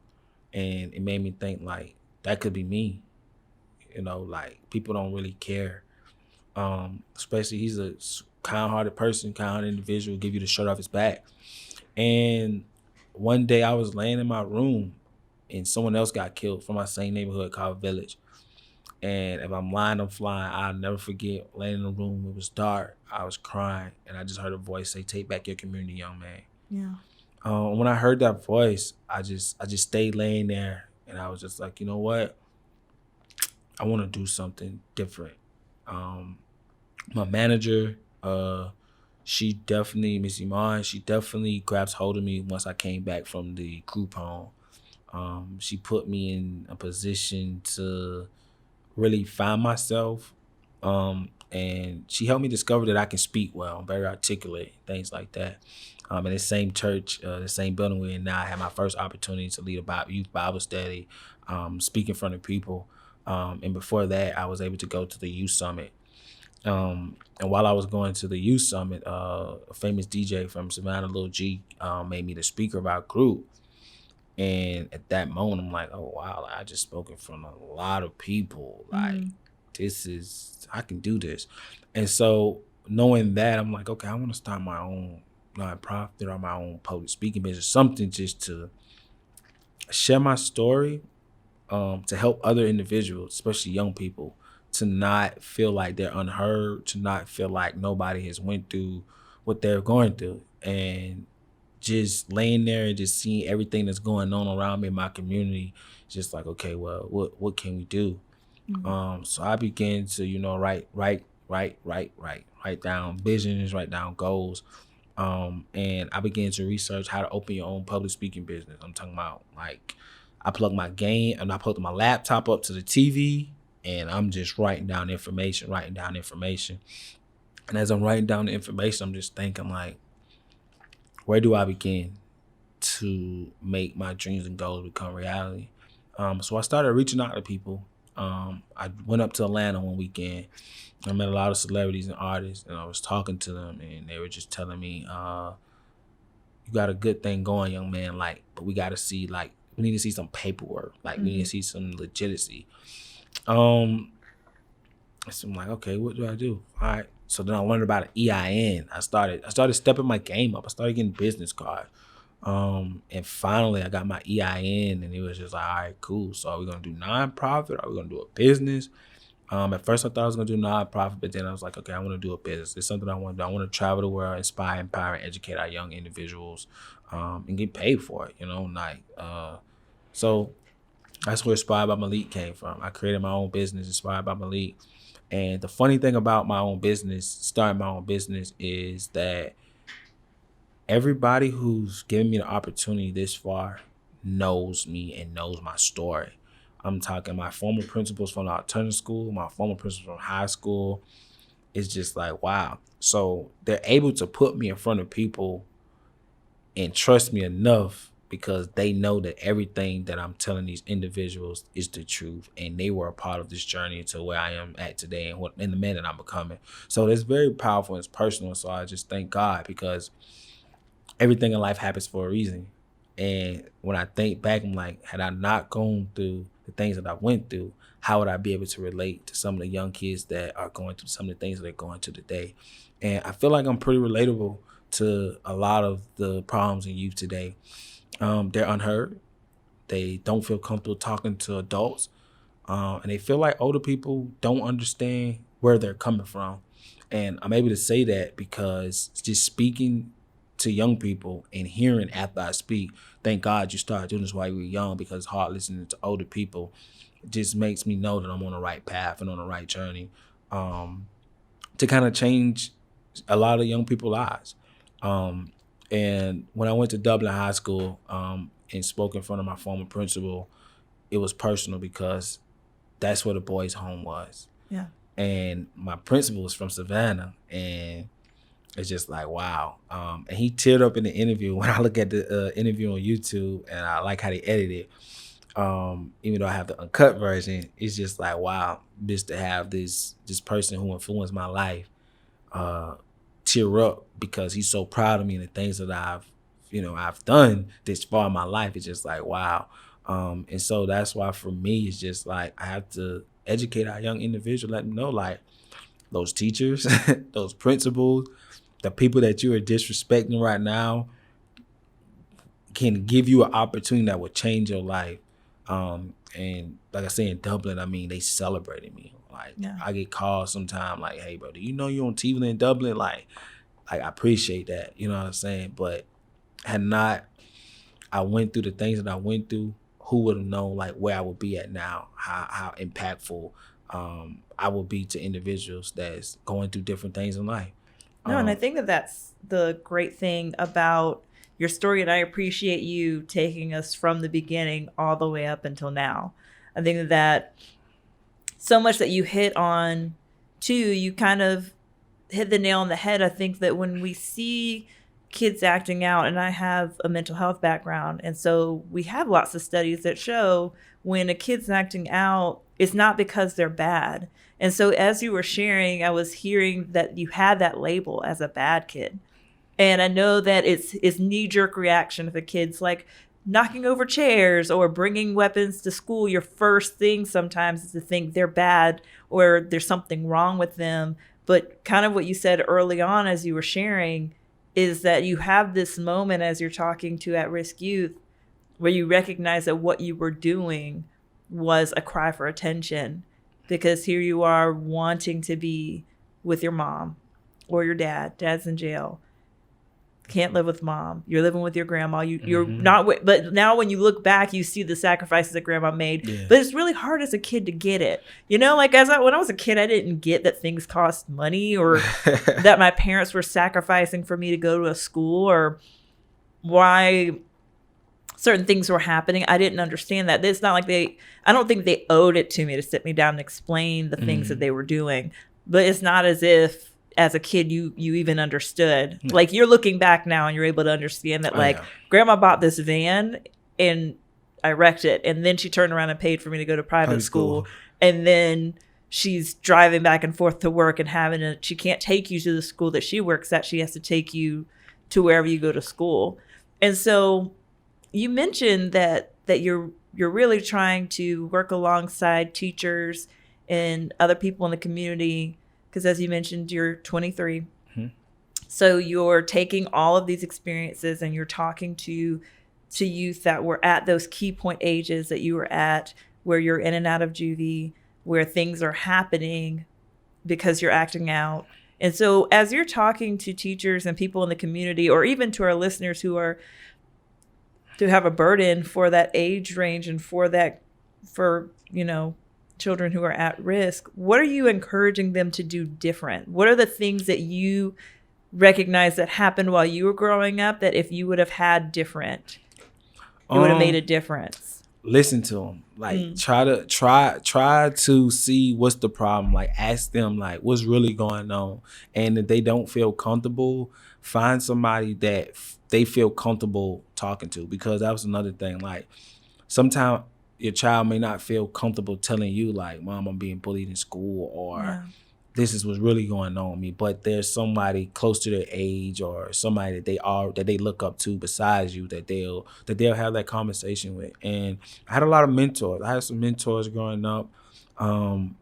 and it made me think like that could be me. Like people don't really care. Especially he's a kind-hearted person, kind-hearted individual, give you the shirt off his back. And one day I was laying in my room, and someone else got killed from my same neighborhood called Village. And if I'm lying, I'm flying. I'll never forget laying in the room. It was dark. I was crying, and I just heard a voice say, "Take back your community, young man." Yeah. When I heard that voice, I just stayed laying there, and I was just like, you know what? I want to do something different. My manager, she definitely, Miss Iman, she definitely grabs hold of me once I came back from the group home. She put me in a position to really find myself And she helped me discover that I can speak well. I'm very articulate, things like that. In the same church, the same building we're in now, I had my first opportunity to lead a youth Bible study, speak in front of people. And before that, I was able to go to the youth summit. And while I was going to the youth summit, a famous DJ from Savannah, Lil G, made me the speaker of our group. And at that moment, I'm like, oh, wow, I just spoke in front of a lot of people. Like, I can do this. And so knowing that, I'm like, okay, I want to start my own nonprofit or my own public speaking business, something just to share my story, to help other individuals, especially young people, to not feel like they're unheard, to not feel like nobody has went through what they're going through. And just laying there and just seeing everything that's going on around me in my community, just like, okay, well, what can we do? So I began to, write down visions, write down goals. And I began to research how to open your own public speaking business. I'm talking about, like, I plug my laptop up to the TV, and I'm just writing down information. And as I'm writing down the information, I'm just thinking, like, where do I begin to make my dreams and goals become reality? So I started reaching out to people. I went up to Atlanta one weekend. I met a lot of celebrities and artists, and I was talking to them, and they were just telling me, you got a good thing going, young man, like, but we got to see, like, we need to see some paperwork. Like, we need to see some legitimacy. So I'm like, okay, what do I do? All right. So then I learned about an EIN. I started stepping my game up. I started getting business cards. And finally I got my EIN, and it was just like, all right, cool. So are we going to do nonprofit? Are we going to do a business? At first I thought I was going to do nonprofit, but then I was like, okay, I want to do a business. It's something I want to do. I want to travel the world, inspire, empower, and educate our young individuals, and get paid for it, so that's where Inspired by Malik came from. I created my own business, Inspired by Malik. And the funny thing about starting my own business, is that everybody who's given me the opportunity this far knows me and knows my story. I'm talking my former principals from the alternative school, my former principals from high school. It's just like, wow. So they're able to put me in front of people and trust me enough, because they know that everything that I'm telling these individuals is the truth, and they were a part of this journey to where I am at today and the man that I'm becoming. So it's very powerful and it's personal. So I just thank God, because everything in life happens for a reason. And when I think back, I'm like, had I not gone through the things that I went through, how would I be able to relate to some of the young kids that are going through some of the things that they're going through today? And I feel like I'm pretty relatable to a lot of the problems in youth today. They're unheard. They don't feel comfortable talking to adults. And they feel like older people don't understand where they're coming from. And I'm able to say that because just speaking to young people and hearing after I speak, thank God you started doing this while you were young, because it's hard listening to older people. It just makes me know that I'm on the right path and on the right journey, to kind of change a lot of young people's lives. And when I went to Dublin High School, and spoke in front of my former principal, it was personal, because that's where the boys' home was. Yeah. And my principal was from Savannah, and it's just like, wow. And he teared up in the interview. When I look at the interview on YouTube, and I like how they edit it, even though I have the uncut version, it's just like, wow, just to have this person who influenced my life tear up, because he's so proud of me and the things that I've done this far in my life. It's just like, wow. And so that's why for me, it's just like, I have to educate our young individuals, let them know, like, those teachers, those principals, the people that you are disrespecting right now can give you an opportunity that will change your life. And like I say, in Dublin, I mean, they celebrated me. Like, yeah. I get calls sometime like, hey, bro, do you know you're on TV in Dublin? Like I appreciate that. You know what I'm saying? But had not I went through the things that I went through, who would have known, like, where I would be at now, how impactful I would be to individuals that's going through different things in life. No, and I think that that's the great thing about your story, and I appreciate you taking us from the beginning all the way up until now. I think that so much that you hit on too, you kind of hit the nail on the head. I think that when we see kids acting out, and I have a mental health background, and so we have lots of studies that show when a kid's acting out, it's not because they're bad. And so as you were sharing, I was hearing that you had that label as a bad kid. And I know that it's knee-jerk reaction if a kid's like knocking over chairs or bringing weapons to school. Your first thing sometimes is to think they're bad or there's something wrong with them. But kind of what you said early on as you were sharing is that you have this moment as you're talking to at-risk youth where you recognize that what you were doing was a cry for attention, because here you are wanting to be with your mom or your dad. Dad's in jail. Can't live with mom. You're living with your grandma. You're not. But now when you look back, you see the sacrifices that grandma made. Yeah. But it's really hard as a kid to get it. You know, like when I was a kid, I didn't get that things cost money or that my parents were sacrificing for me to go to a school or why certain things were happening. I didn't understand that. It's not like I don't think they owed it to me to sit me down and explain the things that they were doing. But it's not as if as a kid you even understood. Like you're looking back now and you're able to understand that grandma bought this van and I wrecked it, and then she turned around and paid for me to go to private school, and then she's driving back and forth to work and she can't take you to the school that she works at. She has to take you to wherever you go to school. And so you mentioned that you're really trying to work alongside teachers and other people in the community, because as you mentioned, you're 23. Mm-hmm. So you're taking all of these experiences and you're talking to youth that were at those key point ages that you were at, where you're in and out of juvie, where things are happening because you're acting out. And so as you're talking to teachers and people in the community, or even to our listeners who have a burden for that age range and for children who are at risk, what are you encouraging them to do different? What are the things that you recognize that happened while you were growing up that if you would have had different, it would have made a difference? Listen to them. Like try to see what's the problem. Like ask them like what's really going on. And if they don't feel comfortable, find somebody that they feel comfortable talking to, because that was another thing. Like sometimes your child may not feel comfortable telling you like, Mom, I'm being bullied in school, or this is what's really going on with me. But there's somebody close to their age or somebody that they look up to besides you that they'll have that conversation with. And I had a lot of mentors. I had some mentors growing up. Some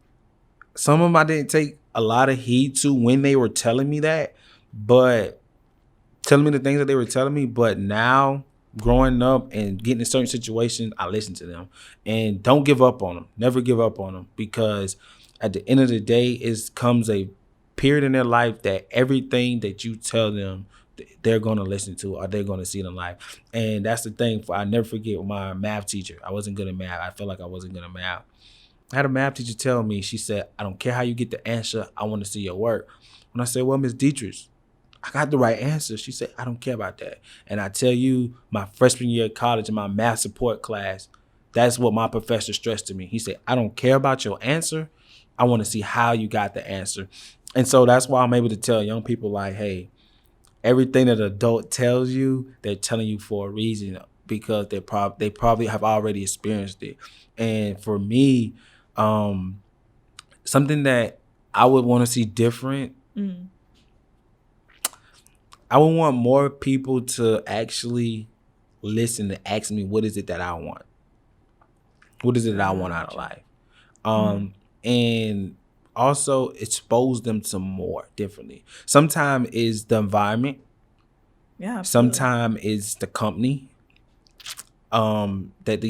of them I didn't take a lot of heed to when they were telling me that, but telling me the things that they were telling me. But now, growing up and getting in certain situations, I listen to them. And don't give up on them. Never give up on them, because at the end of the day, it comes a period in their life that everything that you tell them, they're going to listen to, or they're going to see it in life. And that's the thing. I never forget my math teacher. I wasn't good at math. I felt like I wasn't good at math. I had a math teacher tell me, she said, I don't care how you get the answer. I want to see your work. When I said, well, Miss Dietrich, I got the right answer. She said, I don't care about that. And I tell you, my freshman year of college in my math support class, that's what my professor stressed to me. He said, I don't care about your answer. I want to see how you got the answer. And so that's why I'm able to tell young people like, hey, everything that an adult tells you, they're telling you for a reason, because they probably have already experienced it. And for me, something that I would want to see different, I would want more people to actually listen and ask me, what is it that I want? What is it that I want out of life? And also expose them to more differently. Sometimes it's the environment. Yeah. Sometimes it's the company that the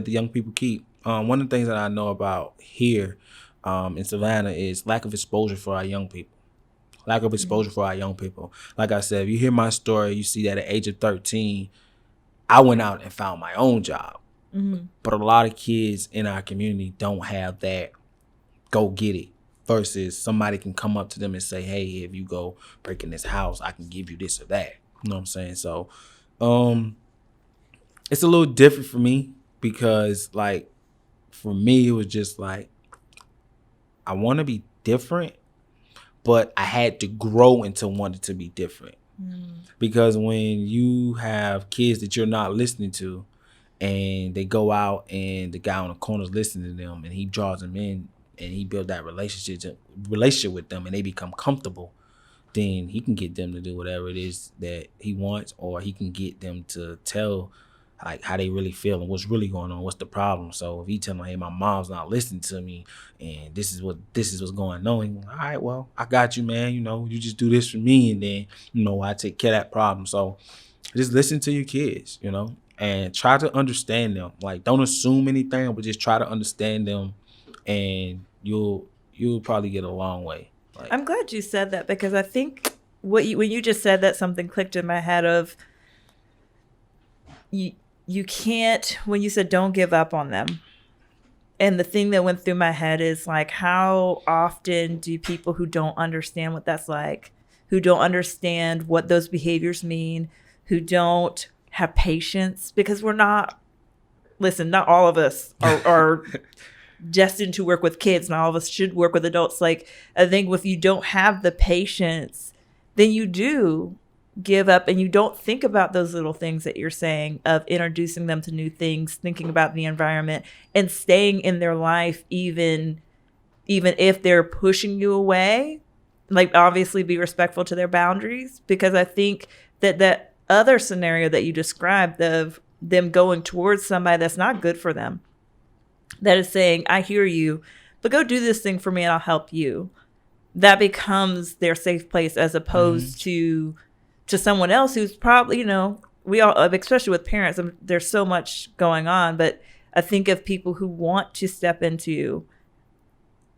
young people keep. One of the things that I know about here in Savannah is lack of exposure for our young people. Lack of exposure for our young people. Like I said, if you hear my story, you see that at the age of 13, I went out and found my own job. But a lot of kids in our community don't have that go get it, versus somebody can come up to them and say, hey, if you go break in this house, I can give you this or that. You know what I'm saying? So it's a little different for me, because like for me, it was just like, I want to be different, but I had to grow into wanting to be different. Because when you have kids that you're not listening to, and they go out and the guy on the corner is listening to them, and he draws them in, and he builds that relationship with them, and they become comfortable, then he can get them to do whatever it is that he wants, or he can get them to tell like how they really feel and what's really going on, what's the problem. So if he tell them, hey, my mom's not listening to me, and this is what's going on, all right, well, I got you, man. You just do this for me, and then I take care of that problem. So just listen to your kids, and try to understand them. Like, don't assume anything, but just try to understand them, and you'll probably get a long way. Like, I'm glad you said that, because I think when you just said that, something clicked in my head of you can't, when you said don't give up on them. And the thing that went through my head is like, how often do people who don't understand what that's like, who don't understand what those behaviors mean, who don't have patience, because not all of us are destined to work with kids. Not all of us should work with adults. Like, I think if you don't have the patience, then you do give up, and you don't think about those little things that you're saying of introducing them to new things, thinking about the environment, and staying in their life, even if they're pushing you away. Like, obviously be respectful to their boundaries, because I think that other scenario that you described of them going towards somebody that's not good for them, that is saying, I hear you, but go do this thing for me and I'll help you. That becomes their safe place, as opposed to someone else who's probably, we all, especially with parents, there's so much going on, but I think of people who want to step into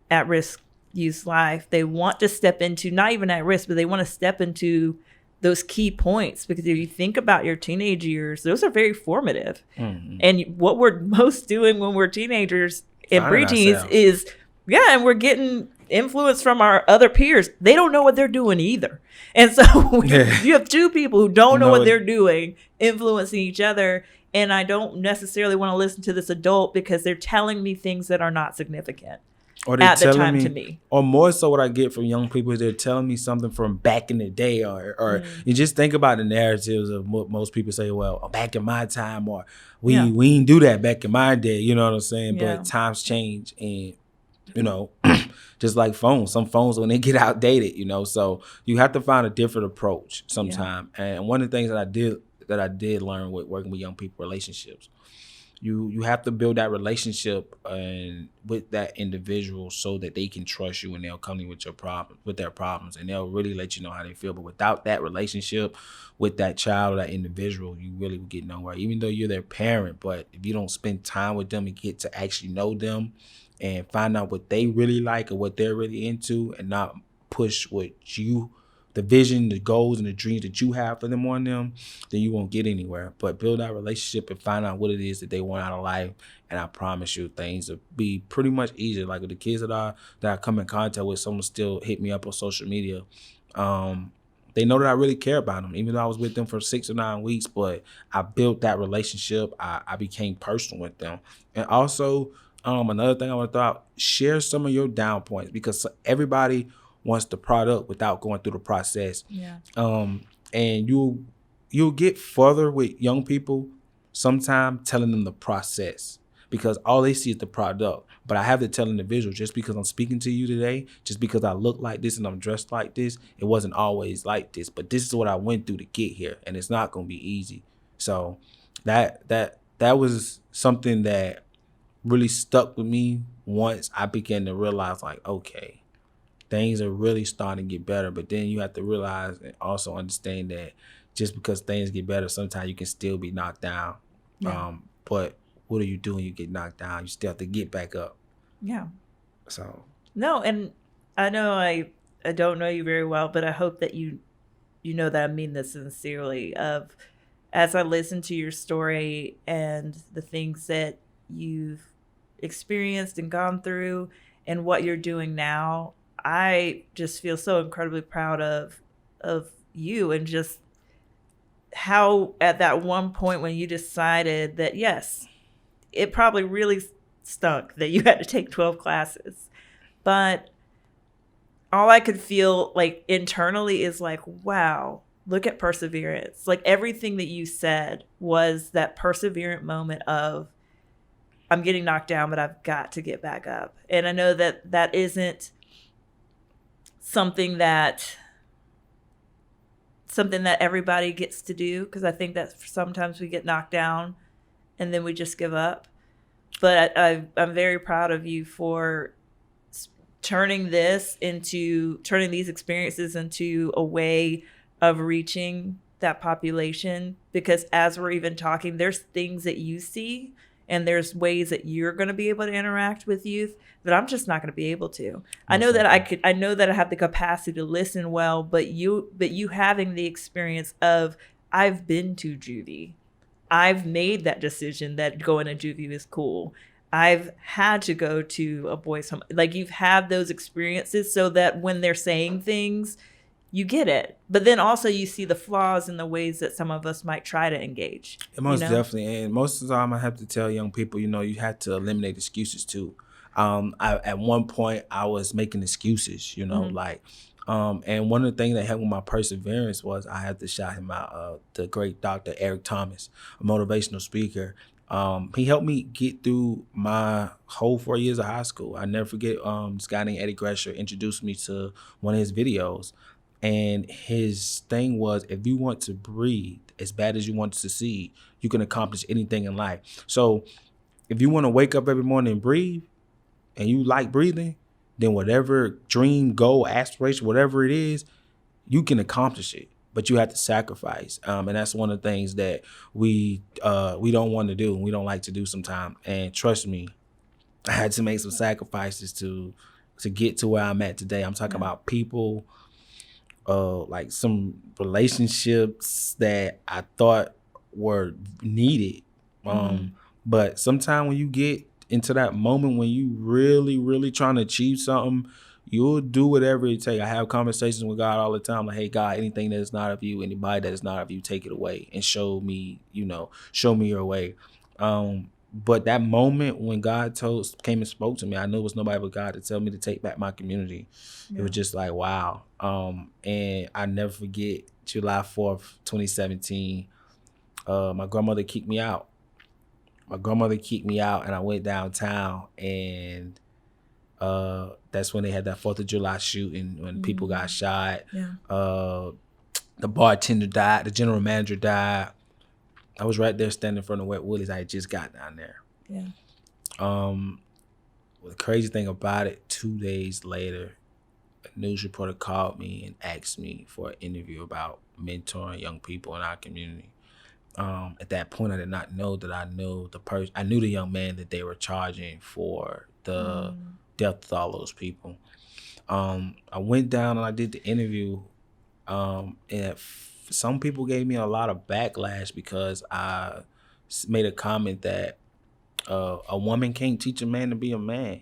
at-risk youth life. They want to step into, not even at risk, but they want to step into those key points, because if you think about your teenage years, those are very formative. And what we're most doing when we're teenagers and preteens is, and we're getting influence from our other peers. They don't know what they're doing either. And so you have two people who don't know what they're doing, influencing each other. And I don't necessarily want to listen to this adult because they're telling me things that are not significant. Or they're telling me, or more so what I get from young people is they're telling me something from back in the day, or you just think about the narratives of what most people say, well, back in my time, or we didn't do that back in my day, you know what I'm saying? Yeah. But times change, and just like phones, some phones, when they get outdated, so you have to find a different approach sometime. And one of the things that I did learn with working with young people, relationships. You have to build that relationship and with that individual so that they can trust you, and they'll come to you with their problems, and they'll really let you know how they feel. But without that relationship with that child or that individual, you really will get nowhere, even though you're their parent. But if you don't spend time with them and get to actually know them and find out what they really like or what they're really into, and not push the vision, the goals, and the dreams that you have for them on them, then you won't get anywhere. But build that relationship and find out what it is that they want out of life, and I promise you things will be pretty much easier. Like with the kids that I come in contact with, someone still hit me up on social media. They know that I really care about them, even though I was with them for 6 or 9 weeks, but I built that relationship. I became personal with them. And also, another thing I want to throw out, share some of your down points, because everybody wants the product without going through the process. Yeah. And you'll get further with young people sometimes telling them the process, because all they see is the product. But I have to tell an individual, just because I'm speaking to you today, just because I look like this and I'm dressed like this, it wasn't always like this. But this is what I went through to get here, and it's not going to be easy. So that was something that really stuck with me once I began to realize, like, okay, things are really starting to get better. But then you have to realize and also understand that just because things get better, sometimes you can still be knocked down. Yeah. But what do you do when you get knocked down? You still have to get back up. Yeah. So. No, and I know I don't know you very well, but I hope that you know that I mean this sincerely. As I listen to your story and the things that you've experienced and gone through and what you're doing now, I just feel so incredibly proud of you, and just how at that one point when you decided that, yes, it probably really stunk that you had to take 12 classes, but all I could feel like internally is like, wow, look at perseverance. Like everything that you said was that perseverant moment of, I'm getting knocked down, but I've got to get back up. And I know that that isn't something that everybody gets to do, because I think that sometimes we get knocked down and then we just give up. But I'm very proud of you for turning these experiences into a way of reaching that population, because as we're even talking, there's things that you see and there's ways that you're going to be able to interact with youth that I'm just not going to be able to. I know that I know that I have the capacity to listen well, but you having the experience of, I've been to juvie. I've made that decision that going to juvie is cool. I've had to go to a boys' home. Like, you've had those experiences so that when they're saying things, you get it. But then also you see the flaws in the ways that some of us might try to engage. Most definitely. And most of the time I have to tell young people, you have to eliminate excuses too. At one point I was making excuses, and one of the things that helped with my perseverance was I had to shout him out, the great Dr. Eric Thomas, a motivational speaker. He helped me get through my whole 4 years of high school. I never forget, this guy named Eddie Gresher introduced me to one of his videos. And his thing was, if you want to breathe as bad as you want to succeed, you can accomplish anything in life. So if you want to wake up every morning and breathe, and you like breathing, then whatever dream, goal, aspiration, whatever it is, you can accomplish it. But you have to sacrifice. And that's one of the things that we don't want to do, and we don't like to do sometimes. And trust me, I had to make some sacrifices to get to where I'm at today. I'm talking about people, like some relationships that I thought were needed. But sometimes when you get into that moment when you really, really trying to achieve something, you'll do whatever it takes. I have conversations with God all the time, like, hey, God, anything that is not of you, anybody that is not of you, take it away and show me your way. But that moment when God came and spoke to me, I knew it was nobody but God to tell me to take back my community. Yeah. It was just like, wow. And I never forget July 4th, 2017. My grandmother kicked me out. And I went downtown, and that's when they had that 4th of July shooting, when people got shot. Yeah. The bartender died. The general manager died. I was right there standing in front of Wet Willie's. I had just got down there. Yeah. The crazy thing about it, 2 days later, a news reporter called me and asked me for an interview about mentoring young people in our community. At that point, I did not know that I knew the person. I knew the young man that they were charging for the death of all those people. I went down and I did the interview, and some people gave me a lot of backlash because I made a comment that a woman can't teach a man to be a man.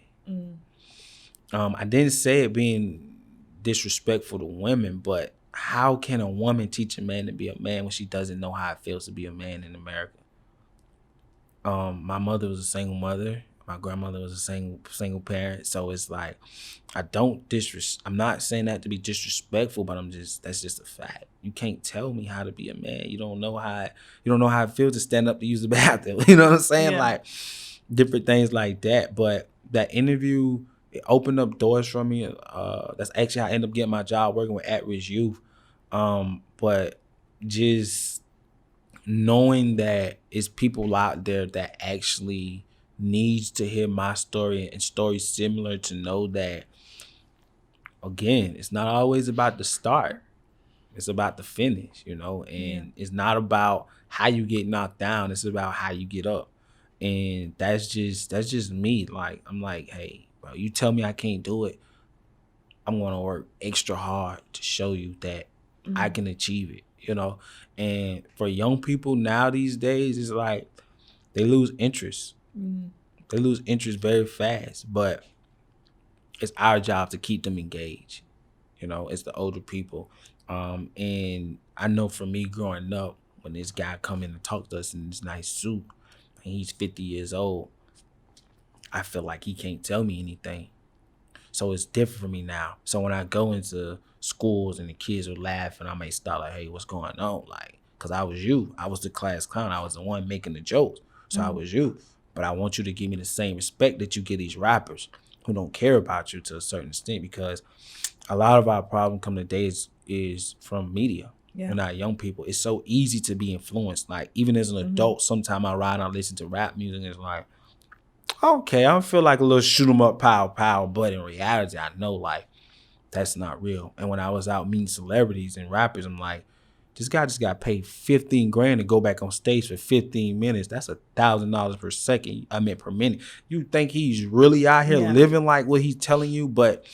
I didn't say it being disrespectful to women, but how can a woman teach a man to be a man when she doesn't know how it feels to be a man in America? My mother was a single mother. My grandmother was a single parent. So it's like, I'm not saying that to be disrespectful, but that's just a fact. You can't tell me how to be a man. You don't know how it feels to stand up to use the bathroom. You know what I'm saying? Yeah. Like different things like that. But that interview, it opened up doors for me. That's actually how I ended up getting my job working with at-risk youth. But just knowing that it's people out there that actually needs to hear my story and stories similar, to know that, again, it's not always about the start. It's about the finish, and it's not about how you get knocked down. It's about how you get up. And that's just me. Like, I'm like, hey, bro, you tell me I can't do it, I'm going to work extra hard to show you that I can achieve it, And for young people now these days, it's like they lose interest. They lose interest very fast, but it's our job to keep them engaged. It's the older people. And I know for me growing up, when this guy come in and talk to us in this nice suit, and he's 50 years old, I feel like he can't tell me anything. So it's different for me now. So when I go into schools and the kids will laugh and I may start like, hey, what's going on? Like, because I was you. I was the class clown. I was the one making the jokes. So I was you. But I want you to give me the same respect that you give these rappers who don't care about you to a certain extent, because a lot of our problem coming today is from media. We're not young people. It's so easy to be influenced. Like, even as an adult, sometimes I ride and I listen to rap music and it's like, okay, I feel like a little shoot 'em up, pow, but in reality, I know like that's not real. And when I was out meeting celebrities and rappers, I'm like, this guy just got paid 15 grand to go back on stage for 15 minutes. That's $1,000 per second. I mean, per minute. You think he's really out here living like what he's telling you, but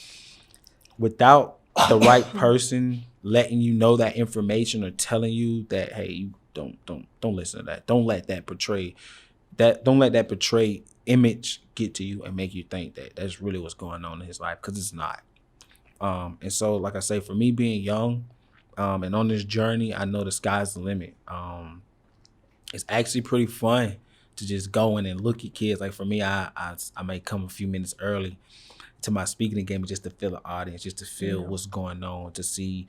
without the right person letting you know that information or telling you that, hey, you don't listen to that. Don't let that portray image get to you and make you think that that's really what's going on in his life, because it's not. And so, like I say, for me being young and on this journey, I know the sky's the limit. It's actually pretty fun to just go in and look at kids. Like for me, I may come a few minutes early to my speaking engagement just to feel the audience, just to feel what's going on, to see,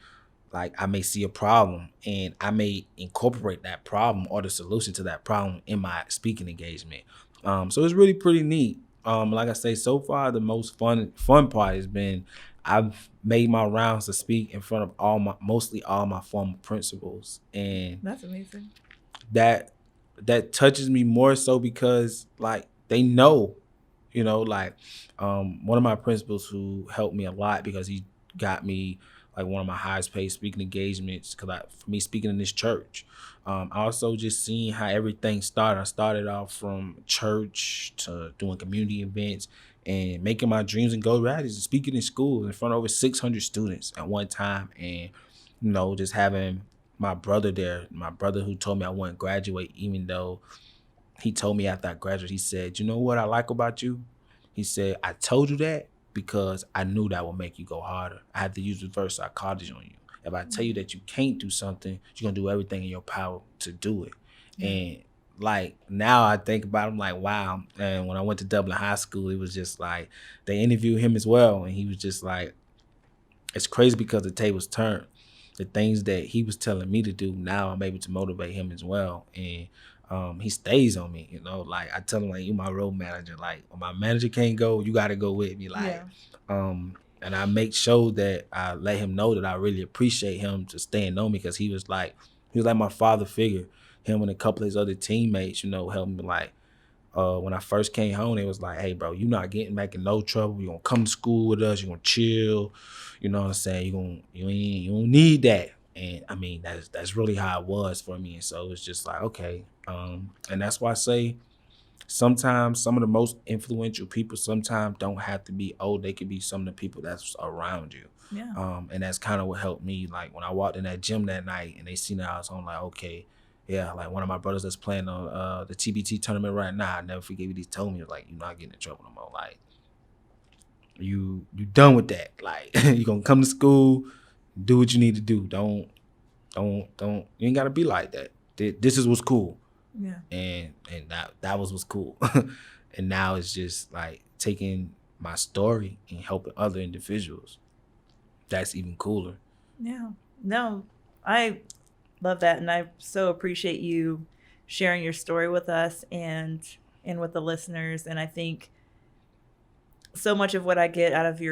like, I may see a problem and I may incorporate that problem or the solution to that problem in my speaking engagement. So it's really pretty neat. Like I say, so far the most fun part has been I've made my rounds to speak in front of mostly all my former principals, and that's amazing. That touches me more so because like they know, you know, like one of my principals who helped me a lot because he got me like one of my highest paid speaking engagements for me speaking in this church. I also just seeing how everything started. I started off from church to doing community events and making my dreams and goals realities and speaking in schools in front of over 600 students at one time. And, you know, just having my brother there, my brother who told me I wouldn't graduate, even though he told me after I graduated, he said, you know what I like about you? He said, I told you that because I knew that would make you go harder. I had to use reverse psychology on you. If I tell you that you can't do something, you're gonna do everything in your power to do it. And like now I think about it, I'm like, wow. And when I went to Dublin High School, it was just like they interviewed him as well. And he was just like, it's crazy because the tables turned. The things that he was telling me to do, now I'm able to motivate him as well. And he stays on me, you know, like I tell him, like, you my role manager, like when my manager can't go, you got to go with me. Like, and I make sure that I let him know that I really appreciate him to stand on me, because he was like my father figure. Him and a couple of his other teammates, you know, helped me. Like when I first came home, it was like, hey, bro, you not getting back in no trouble. You gonna come to school with us. You gonna chill. You know what I'm saying? You don't need that. And I mean, that's really how it was for me. And so it's just like, okay. And that's why I say sometimes some of the most influential people sometimes don't have to be old. They could be some of the people that's around you. Yeah. And that's kind of what helped me. Like when I walked in that gym that night and they seen that I was on, like, okay, yeah, like one of my brothers that's playing on the TBT tournament right now, I never forget what he told me. He was like, you're not getting in trouble no more. Like, you done with that. Like, you gonna come to school, do what you need to do. Don't, you ain't gotta be like that. This is what's cool. Yeah. And that was what's cool. And now it's just like taking my story and helping other individuals. That's even cooler. Yeah. No, I love that. And I so appreciate you sharing your story with us and with the listeners. And I think so much of what I get out of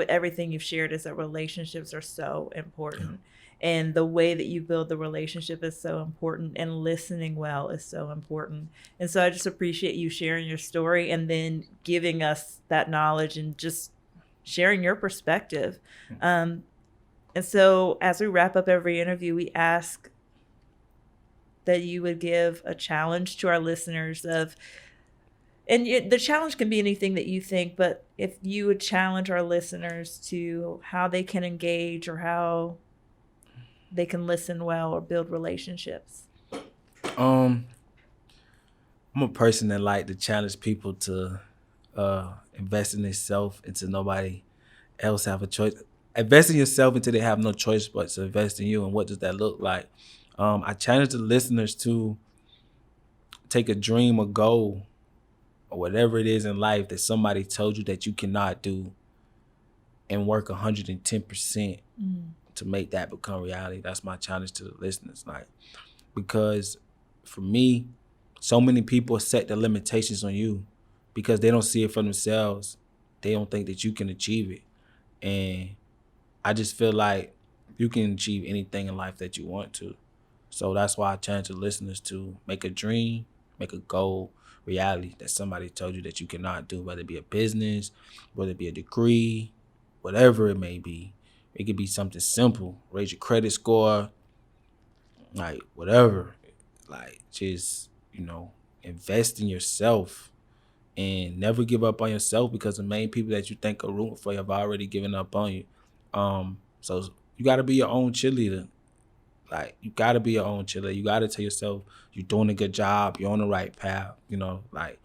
everything you've shared is that relationships are so important. Yeah. And the way that you build the relationship is so important, and listening well is so important. And so I just appreciate you sharing your story and then giving us that knowledge and just sharing your perspective. And so as we wrap up every interview, we ask that you would give a challenge to our listeners and the challenge can be anything that you think, but if you would challenge our listeners to how they can engage or how they can listen well or build relationships. I'm a person that like to challenge people to invest in themselves until nobody else have a choice. Invest in yourself until they have no choice but to invest in you. And what does that look like? I challenge the listeners to take a dream or goal or whatever it is in life that somebody told you that you cannot do, and work 110% to make that become reality. That's my challenge to the listeners. Like, because for me, so many people set the limitations on you because they don't see it for themselves. They don't think that you can achieve it. And I just feel like you can achieve anything in life that you want to. So that's why I challenge the listeners to make a dream, make a goal, reality that somebody told you that you cannot do, whether it be a business, whether it be a degree, whatever it may be. It could be something simple, raise your credit score, like whatever. Like just, invest in yourself and never give up on yourself, because the main people that you think are rooting for you have already given up on you. So you got to be your own cheerleader. Like, you got to be your own cheerleader. You got to tell yourself you're doing a good job, you're on the right path, like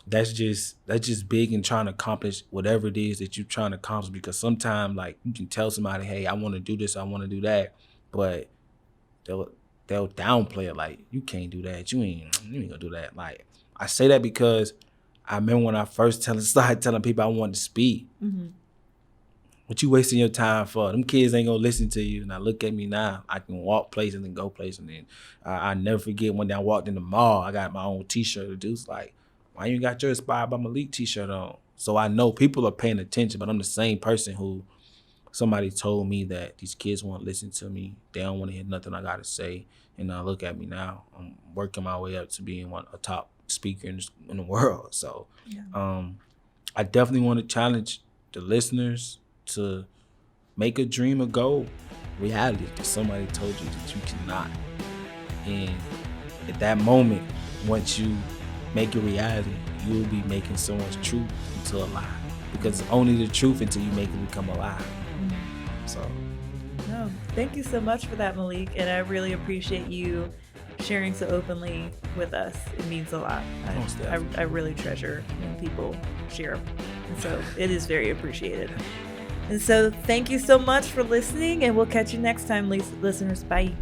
that's just big in trying to accomplish whatever it is that you're trying to accomplish. Because sometimes, like, you can tell somebody, hey, I want to do this, I want to do that, but they'll downplay it, like, you can't do that, you ain't gonna do that. Like, I say that because I remember when I first started telling people I wanted to speak. Mm-hmm. What you wasting your time for? Them kids ain't gonna listen to you. And I look at me now. I can walk places and go places. And then I never forget one day I walked in the mall. I got my own T-shirt. The dude's like, why you got your Inspired by Malik T-shirt on? So I know people are paying attention, but I'm the same person who somebody told me that these kids won't listen to me. They don't want to hear nothing I got to say. And look at me now. I'm working my way up to being a top speaker in the world. So I definitely want to challenge the listeners to make a dream a goal reality that somebody told you that you cannot. And at that moment, once you make it reality, you'll be making someone's truth into a lie, because it's only the truth until you make it become a lie. So no, thank you so much for that, Malik, and I really appreciate you sharing so openly with us. It means a lot. I really treasure when people share, and so it is very appreciated. And so thank you so much for listening, and we'll catch you next time, listeners. Bye.